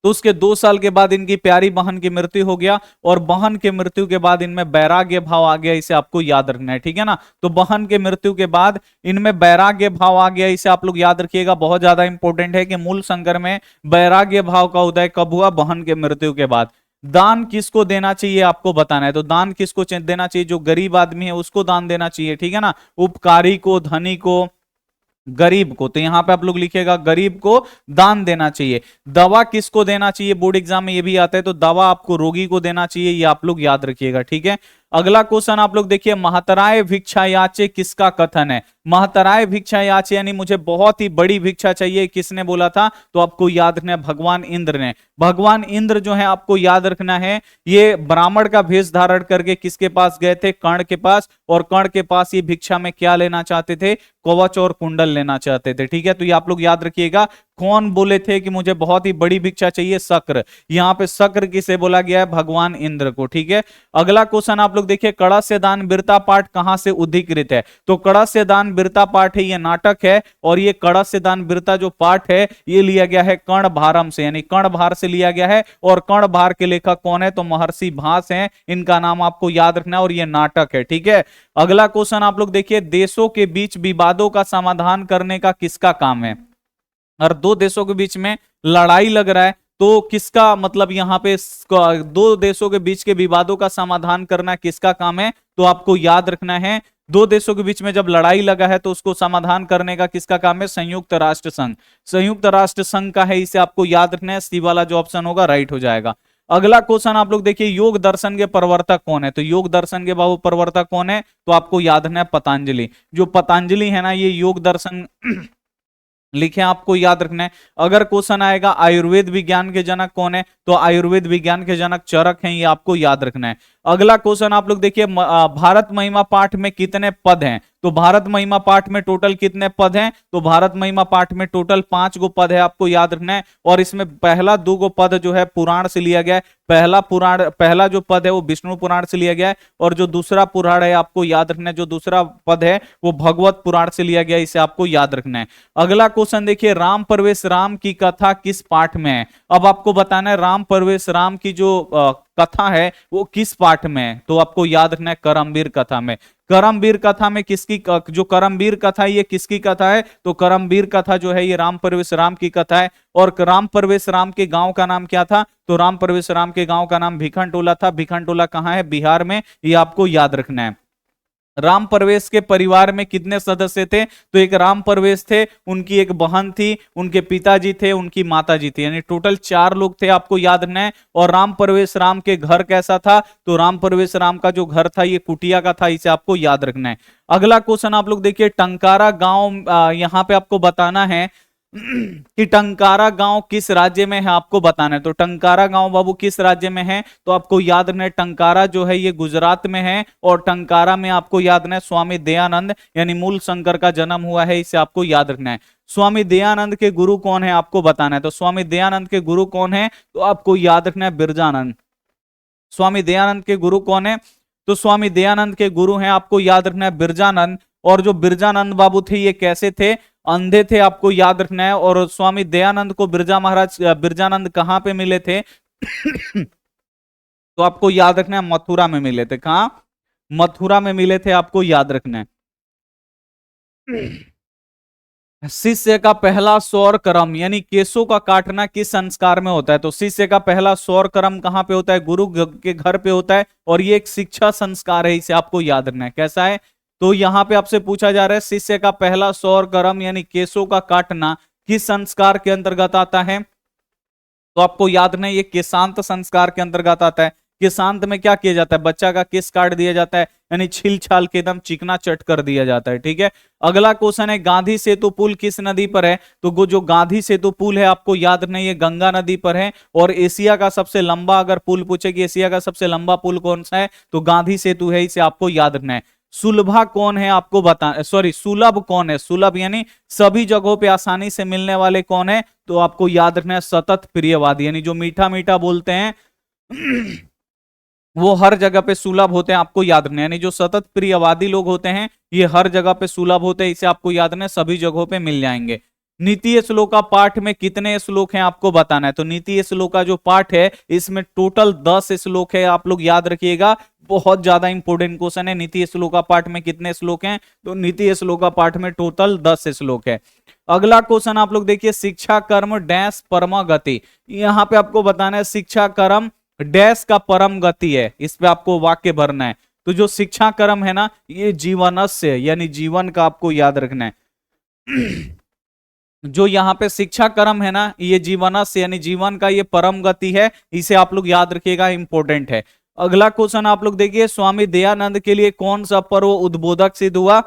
तो उसके 2 साल के बाद इनकी प्यारी बहन की मृत्यु हो गया। और बहन के मृत्यु के बाद इनमें वैराग्य भाव आ गया, इसे आपको याद रखना है, ठीक है ना। तो बहन के मृत्यु के बाद इनमें वैराग्य भाव आ गया, इसे आप लोग याद रखिएगा, बहुत ज्यादा इंपॉर्टेंट है कि मूल शंकर में वैराग्य भाव का उदय कब हुआ? बहन के मृत्यु के बाद। दान किसको देना चाहिए आपको बताना है। तो दान किसको देना चाहिए? जो गरीब आदमी है उसको दान देना चाहिए, ठीक है ना। उपकारी को, धनी को, गरीब को। तो यहां पे आप लोग लिखिएगा गरीब को दान देना चाहिए। दवा किसको देना चाहिए? बोर्ड एग्जाम में ये भी आता है, तो दवा आपको रोगी को देना चाहिए, ये आप लोग याद रखिएगा, ठीक है। अगला क्वेश्चन आप लोग देखिए, महतराय भिक्षा याचे किसका कथन है? महतराय भिक्षा याचे यानी मुझे बहुत ही बड़ी भिक्षा चाहिए, किसने बोला था? तो आपको याद रखना है भगवान इंद्र ने। भगवान इंद्र जो है आपको याद रखना है, ये ब्राह्मण का भेष धारण करके किसके पास गए थे? कर्ण के पास। और कर्ण के पास ये भिक्षा में क्या लेना चाहते थे? कवच और कुंडल लेना चाहते थे। ठीक है, तो ये आप लोग याद रखिएगा। कौन बोले थे कि मुझे बहुत ही बड़ी भिक्षा चाहिए? शक्र। यहाँ पे शक्र किसे बोला गया है? भगवान इंद्र को। ठीक है, अगला क्वेश्चन आप लोग देखिए, कड़स्य दान वीरता पाठ कहां से उद्धृत है? तो कड़स्य दान वीरता पाठ है, ये नाटक है, और ये कड़स्य दान वीरता जो पाठ है ये लिया गया है कर्ण भारम से, यानी कर्ण भार से लिया गया है। और कर्ण भार के लेखक कौन है? तो महर्षि भास हैं, इनका नाम आपको याद रखना है, और ये नाटक है। ठीक है, अगला क्वेश्चन आप लोग देखिए, देशों के बीच विवादों का समाधान करने का किसका काम है? और दो देशों के बीच में लड़ाई लग रहा है, तो किसका मतलब यहाँ पे दो देशों के बीच के विवादों का समाधान करना किसका काम है? तो आपको याद रखना है, दो देशों के बीच में जब लड़ाई लगा है तो उसको समाधान करने का किसका काम है? संयुक्त राष्ट्र संघ। संयुक्त राष्ट्र संघ का है, इसे आपको याद रखना है। सी वाला जो ऑप्शन होगा राइट हो जाएगा। अगला क्वेश्चन आप लोग देखिए, योग दर्शन के प्रवर्तक कौन है? तो योग दर्शन के बाबू प्रवर्तक कौन है? तो आपको याद रखना है पतंजलि। जो पतंजलि है ना, ये योग दर्शन लिखे, आपको याद रखना है। अगर क्वेश्चन आएगा आयुर्वेद विज्ञान के जनक कौन है? तो आयुर्वेद विज्ञान के जनक चरक हैं, ये आपको याद रखना है। अगला क्वेश्चन आप लोग देखिए, भारत महिमा पाठ में कितने पद हैं? तो भारत महिमा पाठ में टोटल कितने पद हैं? तो भारत महिमा पाठ में टोटल 5 गो पद है, आपको याद रखना है। और इसमें पहला 2 गो पद जो है पुराण से लिया गया है। पहला जो पद है वो विष्णु पुराण से लिया गया है, और जो दूसरा पुराण है आपको याद रखना है, जो दूसरा पद है वो भगवत पुराण से लिया गया है, इसे आपको याद रखना है। अगला क्वेश्चन देखिए, राम प्रवेश राम की कथा किस पाठ में है? अब आपको बताना है राम प्रवेश राम की जो कथा है वो किस पाठ में है? तो आपको याद रखना है करमवीर कथा में। करमवीर कथा में किसकी, जो करमवीर कथा ये किसकी कथा है? तो करमवीर कथा जो है ये राम प्रवेश राम की कथा है। और राम प्रवेश राम के गांव का नाम क्या था? तो राम प्रवेश राम के गांव का नाम भिखनटोला था। भिखनटोला कहां है? बिहार में, ये आपको याद रखना है। राम प्रवेश के परिवार में कितने सदस्य थे? तो एक राम प्रवेश थे, उनकी एक बहन थी, उनके पिताजी थे, उनकी माताजी थी, यानी टोटल 4 लोग थे, आपको याद रखना है। और राम प्रवेश राम के घर कैसा था? तो राम प्रवेश राम का जो घर था ये कुटिया का था, इसे आपको याद रखना है। अगला क्वेश्चन आप लोग देखिए, टंकारा गांव, यहां पे आपको बताना है कि टंकारा गांव किस राज्य में है, आपको बताना है। तो टंकारा गांव बाबू किस राज्य में है? तो आपको याद रखना है टंकारा जो है ये गुजरात में है। और टंकारा में आपको याद रखना है स्वामी दयानंद यानी मूल शंकर का जन्म हुआ है, इसे आपको याद रखना है। स्वामी दयानंद के गुरु कौन है, आपको बताना है। तो स्वामी दयानंद के गुरु कौन है? तो आपको याद रखना है बिरजानंद। स्वामी दयानंद के गुरु कौन है? तो स्वामी दयानंद के गुरु हैं, आपको याद रखना है बिरजानंद। और जो बिरजानंद बाबू थे ये कैसे थे? अंधे थे, आपको याद रखना है। और स्वामी दयानंद को बिरजानंद कहां पे मिले थे? तो आपको याद रखना है मथुरा में मिले थे। कहां? मथुरा में मिले थे, आपको याद रखना है। शिष्य का पहला सौर कर्म यानी केशों का काटना किस संस्कार में होता है? तो शिष्य का पहला सौर कर्म कहां पे होता है? गुरु के घर पे होता है, और ये एक शिक्षा संस्कार है, इसे आपको याद रखना है। कैसा है? तो यहां पे आपसे पूछा जा रहा है शिष्य का पहला सौर कर्म यानी केशों का काटना किस संस्कार के अंतर्गत आता है? तो आपको याद नहीं, ये केशांत संस्कार के अंतर्गत आता है। केशांत में क्या किया जाता है? बच्चा का केस काट दिया जाता है, यानी छील छाल के एकदम चिकना चट कर दिया जाता है। ठीक है, अगला क्वेश्चन है गांधी सेतु पुल किस नदी पर है? तो जो गांधी सेतु पुल है आपको याद नहीं, ये गंगा नदी पर है। और एशिया का सबसे लंबा अगर पुल पूछे कि एशिया का सबसे लंबा पुल कौन सा है, तो गांधी सेतु है, इसे आपको याद रखना है। सुलभा कौन है, आपको बता सुलभ कौन है? सुलभ यानी सभी जगहों पे आसानी से मिलने वाले कौन है? तो आपको याद रखना है सतत प्रियवादी, यानी जो मीठा मीठा बोलते हैं वो हर जगह पे सुलभ होते हैं, आपको याद रखना है। यानी जो सतत प्रियवादी लोग होते हैं ये हर जगह पे सुलभ होते हैं, इसे आपको याद रखना है, सभी जगहों पे मिल जाएंगे। नीति श्लोका पाठ में कितने श्लोक हैं, आपको बताना है। तो नीति श्लोका जो पाठ है इसमें टोटल 10 श्लोक है, आप लोग याद रखिएगा, बहुत ज्यादा इंपोर्टेंट क्वेश्चन है। नीति श्लोका पाठ में कितने श्लोक हैं? तो नीति श्लोका पाठ में टोटल 10 श्लोक है। अगला क्वेश्चन आप लोग देखिए, शिक्षा कर्म डैश परम गति, यहाँ पे आपको बताना है शिक्षा कर्म डैश का परम गति है, इस पे आपको वाक्य भरना है। तो जो शिक्षा कर्म है ना ये जीवनस्य यानी जीवन का आपको याद रखना है। जो यहाँ पे शिक्षा कर्म है ना ये जीवनस्य यानी जीवन का ये परम गति है, इसे आप लोग याद रखिएगा, इंपॉर्टेंट है। अगला क्वेश्चन आप लोग देखिए, स्वामी दयानंद के लिए कौन सा पर्व उद्बोधक सिद्ध हुआ?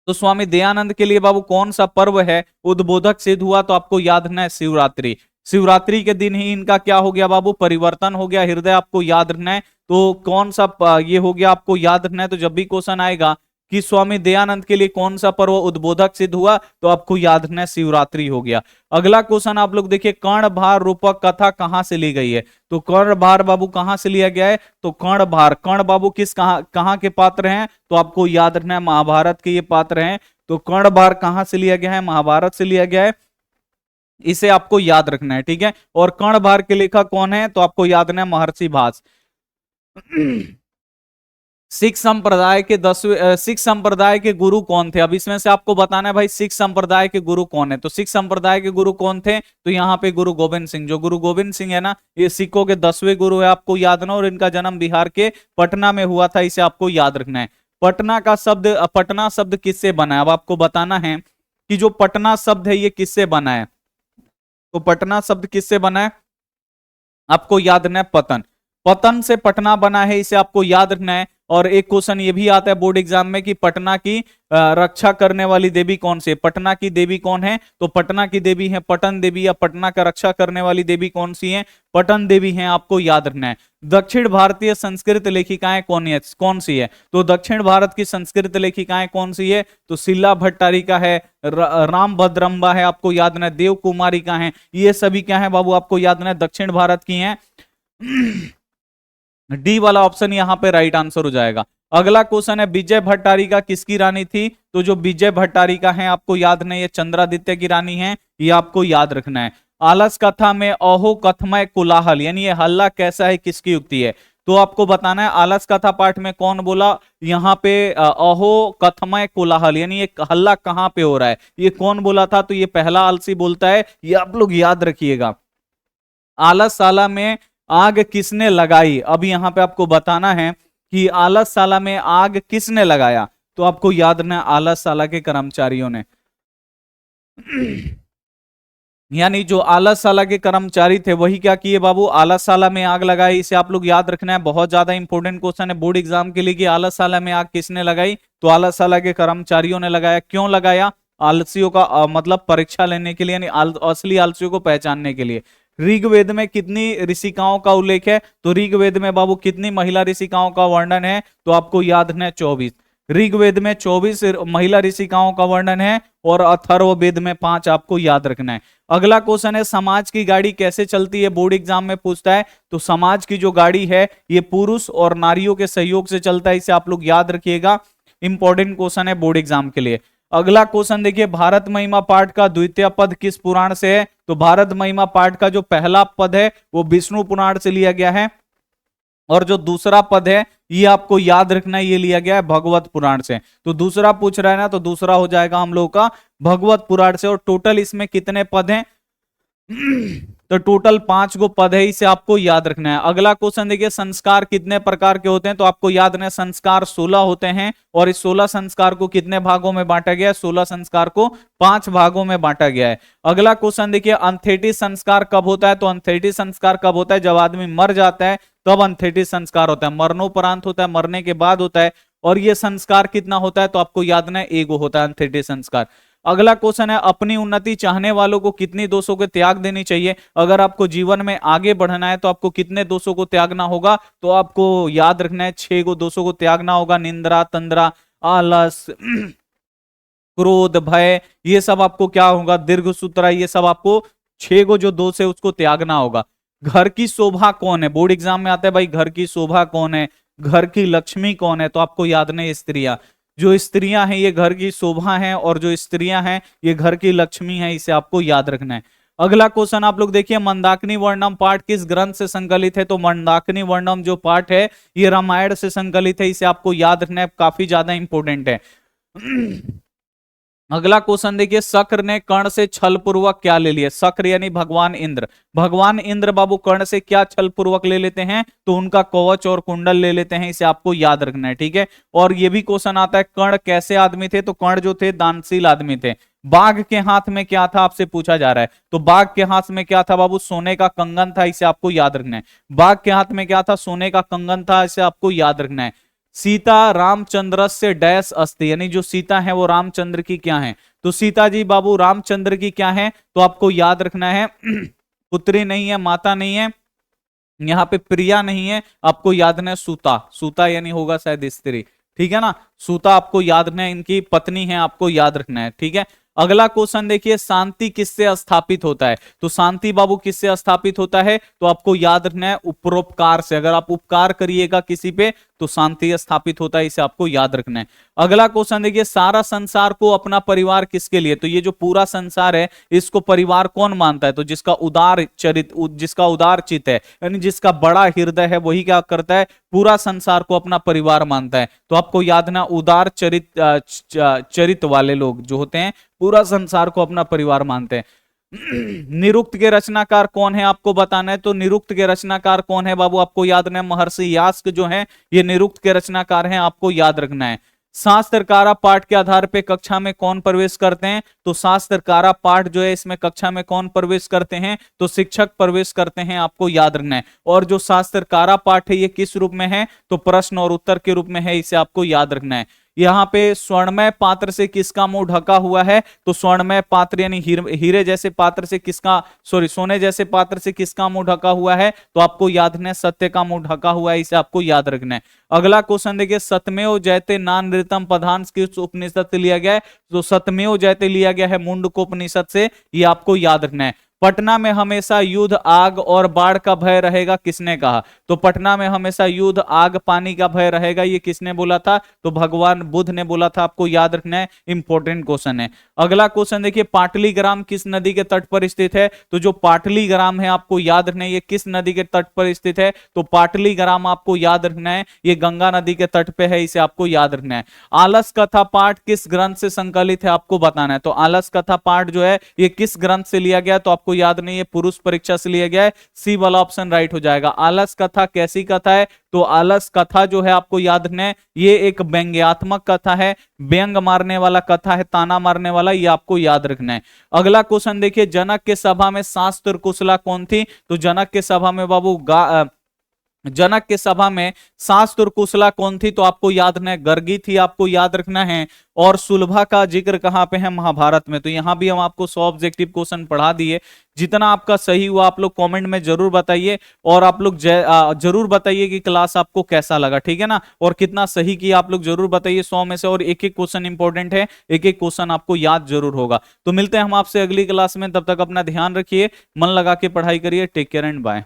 तो स्वामी दयानंद के लिए बाबू कौन सा पर्व है उद्बोधक सिद्ध हुआ? तो आपको याद रखना है शिवरात्रि। शिवरात्रि के दिन ही इनका क्या हो गया बाबू? परिवर्तन हो गया हृदय, आपको याद रखना है। तो कौन सा ये हो गया, आपको याद रखना है। तो जब भी क्वेश्चन आएगा कि स्वामी दयानंद के लिए कौन सा पर्व उद्बोधक सिद्ध हुआ, तो आपको याद रखना है शिवरात्रि हो गया। अगला क्वेश्चन आप लोग देखिए, कर्णभार रूपक कथा कहां से ली गई है? तो कर्णभार बाबू कहां से लिया गया है? तो कर्णभार, कर्ण बाबू किस कहां के पात्र हैं? तो आपको याद रखना है महाभारत के ये पात्र हैं। तो कर्णभार कहां से लिया गया है? महाभारत से लिया गया है, इसे आपको याद रखना है, ठीक है। और कर्णभार के लेखक कौन है? तो आपको याद रखना है महर्षि भास। सिख संप्रदाय के 10वें सिख संप्रदाय के गुरु कौन थे? अब इसमें से आपको बताना है भाई सिख संप्रदाय के गुरु कौन है। तो सिख संप्रदाय के गुरु कौन थे? तो यहाँ पे गुरु गोविंद सिंह, जो गुरु गोविंद सिंह है ना, ये सिखों के 10वें गुरु है, आपको याद रखना। और इनका जन्म बिहार के पटना में हुआ था, इसे आपको याद रखना है। पटना का शब्द, पटना शब्द किससे बना है? अब आपको बताना है कि जो पटना शब्द है ये किससे बना है। तो पटना शब्द किससे बना है? आपको याद रखना है पतन, पतन से पटना बना है, इसे आपको याद रखना है। और एक क्वेश्चन ये भी आता है बोर्ड एग्जाम में कि पटना की रक्षा करने वाली देवी कौन सी है? पटना की देवी कौन है? तो पटना की देवी है पटन देवी, या पटना का रक्षा करने वाली देवी कौन सी है? पटन देवी है, आपको याद रखना है। दक्षिण भारतीय संस्कृत लेखिकाएं कौन सी है? तो दक्षिण भारत की संस्कृत लेखिकाएं कौन सी है? तो शिला भट्टारिका है, राम भद्रम्बा है, आपको याद रखना है, देव कुमारिका है, ये सभी क्या है बाबू? आपको याद रखना है दक्षिण भारत की हैं। डी वाला ऑप्शन यहां पे राइट आंसर हो जाएगा। अगला क्वेश्चन है, विजय भट्टारिका किसकी रानी थी? तो जो विजय भट्टारिका है, आपको याद नहीं, ये चंद्रादित्य की रानी है, ये आपको याद रखना है। आलस कथा में अहो कथमय कोलाहल, यानी ये हल्ला कैसा है, किसकी युक्ति है? तो आपको बताना है आलस कथा पाठ में कौन बोला यहाँ पे अहो कथमय कोलाहल, यानी ये हल्ला कहां पे हो रहा है, ये कौन बोला था? तो ये पहला आलसी बोलता है, ये आप लोग याद रखिएगा। आलसशाला में आग किसने लगाई? अब यहां पे आपको बताना है कि आलसशाला में आग किसने लगाया? तो आपको याद रखना है आलसशाला के कर्मचारियों ने। यानी जो आलसशाला के कर्मचारी थे वही क्या किए बाबू? आलसशाला में आग लगाई, इसे आप लोग याद रखना है। बहुत ज्यादा इंपॉर्टेंट क्वेश्चन है बोर्ड एग्जाम के लिए कि आलसशाला में आग किसने लगाई? तो आलसशाला के कर्मचारियों ने लगाया। क्यों लगाया? आलसियों का मतलब परीक्षा लेने के लिए, यानी असली आलसियों को पहचानने के लिए। ऋग्वेद में कितनी ऋषिकाओं का उल्लेख है? तो ऋग्वेद में बाबू कितनी महिला ऋषिकाओं का वर्णन है? तो आपको याद रखना है 24। ऋग्वेद में 24 महिला ऋषिकाओं का वर्णन है, और अथर्ववेद में 5, आपको याद रखना है। अगला क्वेश्चन है, समाज की गाड़ी कैसे चलती है? बोर्ड एग्जाम में पूछता है। तो समाज की जो गाड़ी है ये पुरुष और नारियों के सहयोग से चलता है, इसे आप लोग याद रखिएगा, इंपॉर्टेंट क्वेश्चन है बोर्ड एग्जाम के लिए। अगला क्वेश्चन देखिए, भारत महिमा पाठ का द्वितीय पद किस पुराण से है? तो भारत महिमा पाठ का जो पहला पद है वो विष्णु पुराण से लिया गया है, और जो दूसरा पद है ये आपको याद रखना है, ये लिया गया है भगवत पुराण से। तो दूसरा पूछ रहा है ना, तो दूसरा हो जाएगा हम लोग का भगवत पुराण से। और टोटल इसमें कितने पद हैं? तो टोटल 5 गो पद है, इसे आपको याद रखना है। अगला क्वेश्चन देखिए, संस्कार कितने प्रकार के होते हैं? तो आपको याद रखना है संस्कार 16 होते हैं, और इस 16 संस्कार को कितने भागों में बांटा गया है? 16 संस्कार को 5 भागों में बांटा गया है। अगला क्वेश्चन देखिए, अंथेटी संस्कार कब होता है? तो अंथेटी संस्कार कब होता है? जब आदमी मर जाता है तब अंथेटी संस्कार होता है, मरणोपरांत होता है, मरने के बाद होता है। और ये संस्कार कितना होता है? तो आपको याद रखना है एगो होता है अंथेटी संस्कार। अगला क्वेश्चन है, अपनी उन्नति चाहने वालों को कितनी दोषों को त्याग देनी चाहिए? अगर आपको जीवन में आगे बढ़ना है तो आपको कितने दोषों को त्यागना होगा? तो आपको याद रखना है 6 गो दोषों को त्यागना होगा। निंद्रा, तंद्रा, आलस, क्रोध, भय, ये सब आपको क्या होगा? दीर्घ सूत्रा, ये सब आपको 6 गो जो दोष है उसको त्यागना होगा। घर की शोभा कौन है? बोर्ड एग्जाम में आता है भाई, घर की शोभा कौन है, घर की लक्ष्मी कौन है? तो आपको याद नहीं, स्त्रियां। जो स्त्रियां हैं ये घर की शोभा हैं, और जो स्त्रियां हैं ये घर की लक्ष्मी है, इसे आपको याद रखना है। अगला क्वेश्चन आप लोग देखिए, मंदाकिनी वर्णम पाठ किस ग्रंथ से संकलित है? तो मंदाकिनी वर्णम जो पाठ है ये रामायण से संकलित है, इसे आपको याद रखना है, काफी ज्यादा इंपॉर्टेंट है। अगला क्वेश्चन देखिए, शक्र ने कर्ण से छल पूर्वक क्या ले लिया? शक्र यानी भगवान इंद्र, भगवान इंद्र बाबू कर्ण से क्या छल पूर्वक ले लेते हैं? तो उनका कवच और कुंडल ले लेते हैं, इसे आपको याद रखना है, ठीक है। और ये भी क्वेश्चन आता है, कर्ण कैसे आदमी थे? तो कर्ण जो थे दानशील आदमी थे, बाघ के हाथ में क्या था आपसे पूछा जा रहा है, तो बाघ के हाथ में क्या था बाबू, सोने का कंगन था, इसे आपको याद रखना है। बाघ के हाथ में क्या था, सोने का कंगन था, इसे आपको याद रखना है। सीता रामचंद्र से डैश अस्ति, यानी जो सीता है वो रामचंद्र की क्या है, तो सीता जी बाबू रामचंद्र की क्या है, तो आपको याद रखना है पुत्री नहीं है, माता नहीं है, यहाँ पे प्रिया नहीं है, आपको याद रखना है सूता, सूता यानी होगा शायद स्त्री, ठीक है ना, सूता आपको याद रखना है, इनकी पत्नी है, आपको याद रखना है, ठीक है। अगला क्वेश्चन देखिए, शांति किससे स्थापित होता है, तो शांति बाबू किससे स्थापित होता है, तो आपको याद रखना है उपरोपकार से, अगर आप उपकार करिएगा किसी पे तो शांति स्थापित होता है, इसे आपको याद रखना है। अगला क्वेश्चन देखिए, सारा संसार को अपना परिवार किसके लिए, तो ये जो पूरा संसार है इसको परिवार कौन मानता है, तो जिसका उदार चरित, जिसका उदार चित है, यानी जिसका बड़ा हृदय है, वही क्या करता है, पूरा संसार को अपना परिवार मानता है। तो आपको याद ना, उदार चरित वाले लोग जो होते हैं पूरा संसार को अपना परिवार मानते हैं। निरुक्त के रचनाकार कौन है आपको बताना है, तो निरुक्त के रचनाकार कौन है बाबू, आपको याद रखना है महर्षि यास्क जो है ये निरुक्त के रचनाकार हैं, आपको याद रखना है। शास्त्रकारा पाठ के आधार पे कक्षा में कौन प्रवेश करते हैं, तो शास्त्रकारा पाठ जो है इसमें कक्षा में कौन प्रवेश करते हैं, तो शिक्षक प्रवेश करते हैं, आपको याद रखना है। और जो शास्त्रकारा पाठ है ये किस रूप में है, तो प्रश्न और उत्तर के रूप में है, इसे आपको याद रखना है। यहाँ पे स्वर्णमय पात्र से किसका मुंह ढका हुआ है, तो स्वर्णमय पात्र यानी हीरे जैसे पात्र से किसका, सॉरी सोने जैसे पात्र से किसका मुंह ढका हुआ है, तो आपको याद रखना है सत्य का मुंह ढका हुआ है, इसे आपको याद रखना है। अगला क्वेश्चन देखिए, सत्यमेव जयते नानृतम पदांश किस उपनिषद से लिया गया है, तो सत्यमेव जयते लिया गया है मुंडकोपनिषद से, ये आपको याद रखना है। पटना में हमेशा युद्ध आग और बाढ़ का भय रहेगा, किसने कहा, तो पटना में हमेशा युद्ध आग पानी का भय रहेगा, ये किसने बोला था, तो भगवान बुद्ध ने बोला था, आपको याद रखना है, इंपॉर्टेंट क्वेश्चन है। अगला क्वेश्चन देखिए, पाटलीग्राम किस नदी के तट पर स्थित है, तो जो पाटलीग्राम है आपको याद रखना है ये किस नदी के तट पर स्थित है, तो पाटलीग्राम आपको याद रखना है ये गंगा नदी के तट पे है, इसे आपको याद रखना है। आलस कथा पाठ किस ग्रंथ से संकलित है, आपको बताना है, तो आलस कथा पाठ जो है ये किस ग्रंथ से लिया गया, तो आपको याद नहीं है पुरुष परीक्षा से लिया गया है, सी वाला ऑप्शन राइट हो जाएगा। आलस कथा कैसी कथा है, तो आलस कथा जो है आपको याद रखना है ये एक व्यंग्यात्मक कथा है, व्यंग मारने वाला कथा है, ताना मारने वाला, ये आपको याद रखना है। अगला क्वेश्चन देखिए, जनक के सभा में शास्त्र कुशला कौन थी, तो जनक के सभा में बाबू जनक के सभा में शास्त्र कुशला कौन थी, तो आपको याद रखना है गर्गी थी, आपको याद रखना है। और सुलभा का जिक्र कहां पे है, महाभारत में, तो यहां भी हम आपको 100 ऑब्जेक्टिव क्वेश्चन पढ़ा दिए। जितना आपका सही हुआ आप लोग कमेंट में जरूर बताइए, और आप लोग जरूर बताइए कि क्लास आपको कैसा लगा, ठीक है ना, और कितना सही किया आप लोग जरूर बताइए 100 में से, और एक एक क्वेश्चन इंपॉर्टेंट है, एक एक क्वेश्चन आपको याद जरूर होगा। तो मिलते हैं हम आपसे अगली क्लास में, तब तक अपना ध्यान रखिए, मन लगा के पढ़ाई करिए, टेक केयर एंड बाय।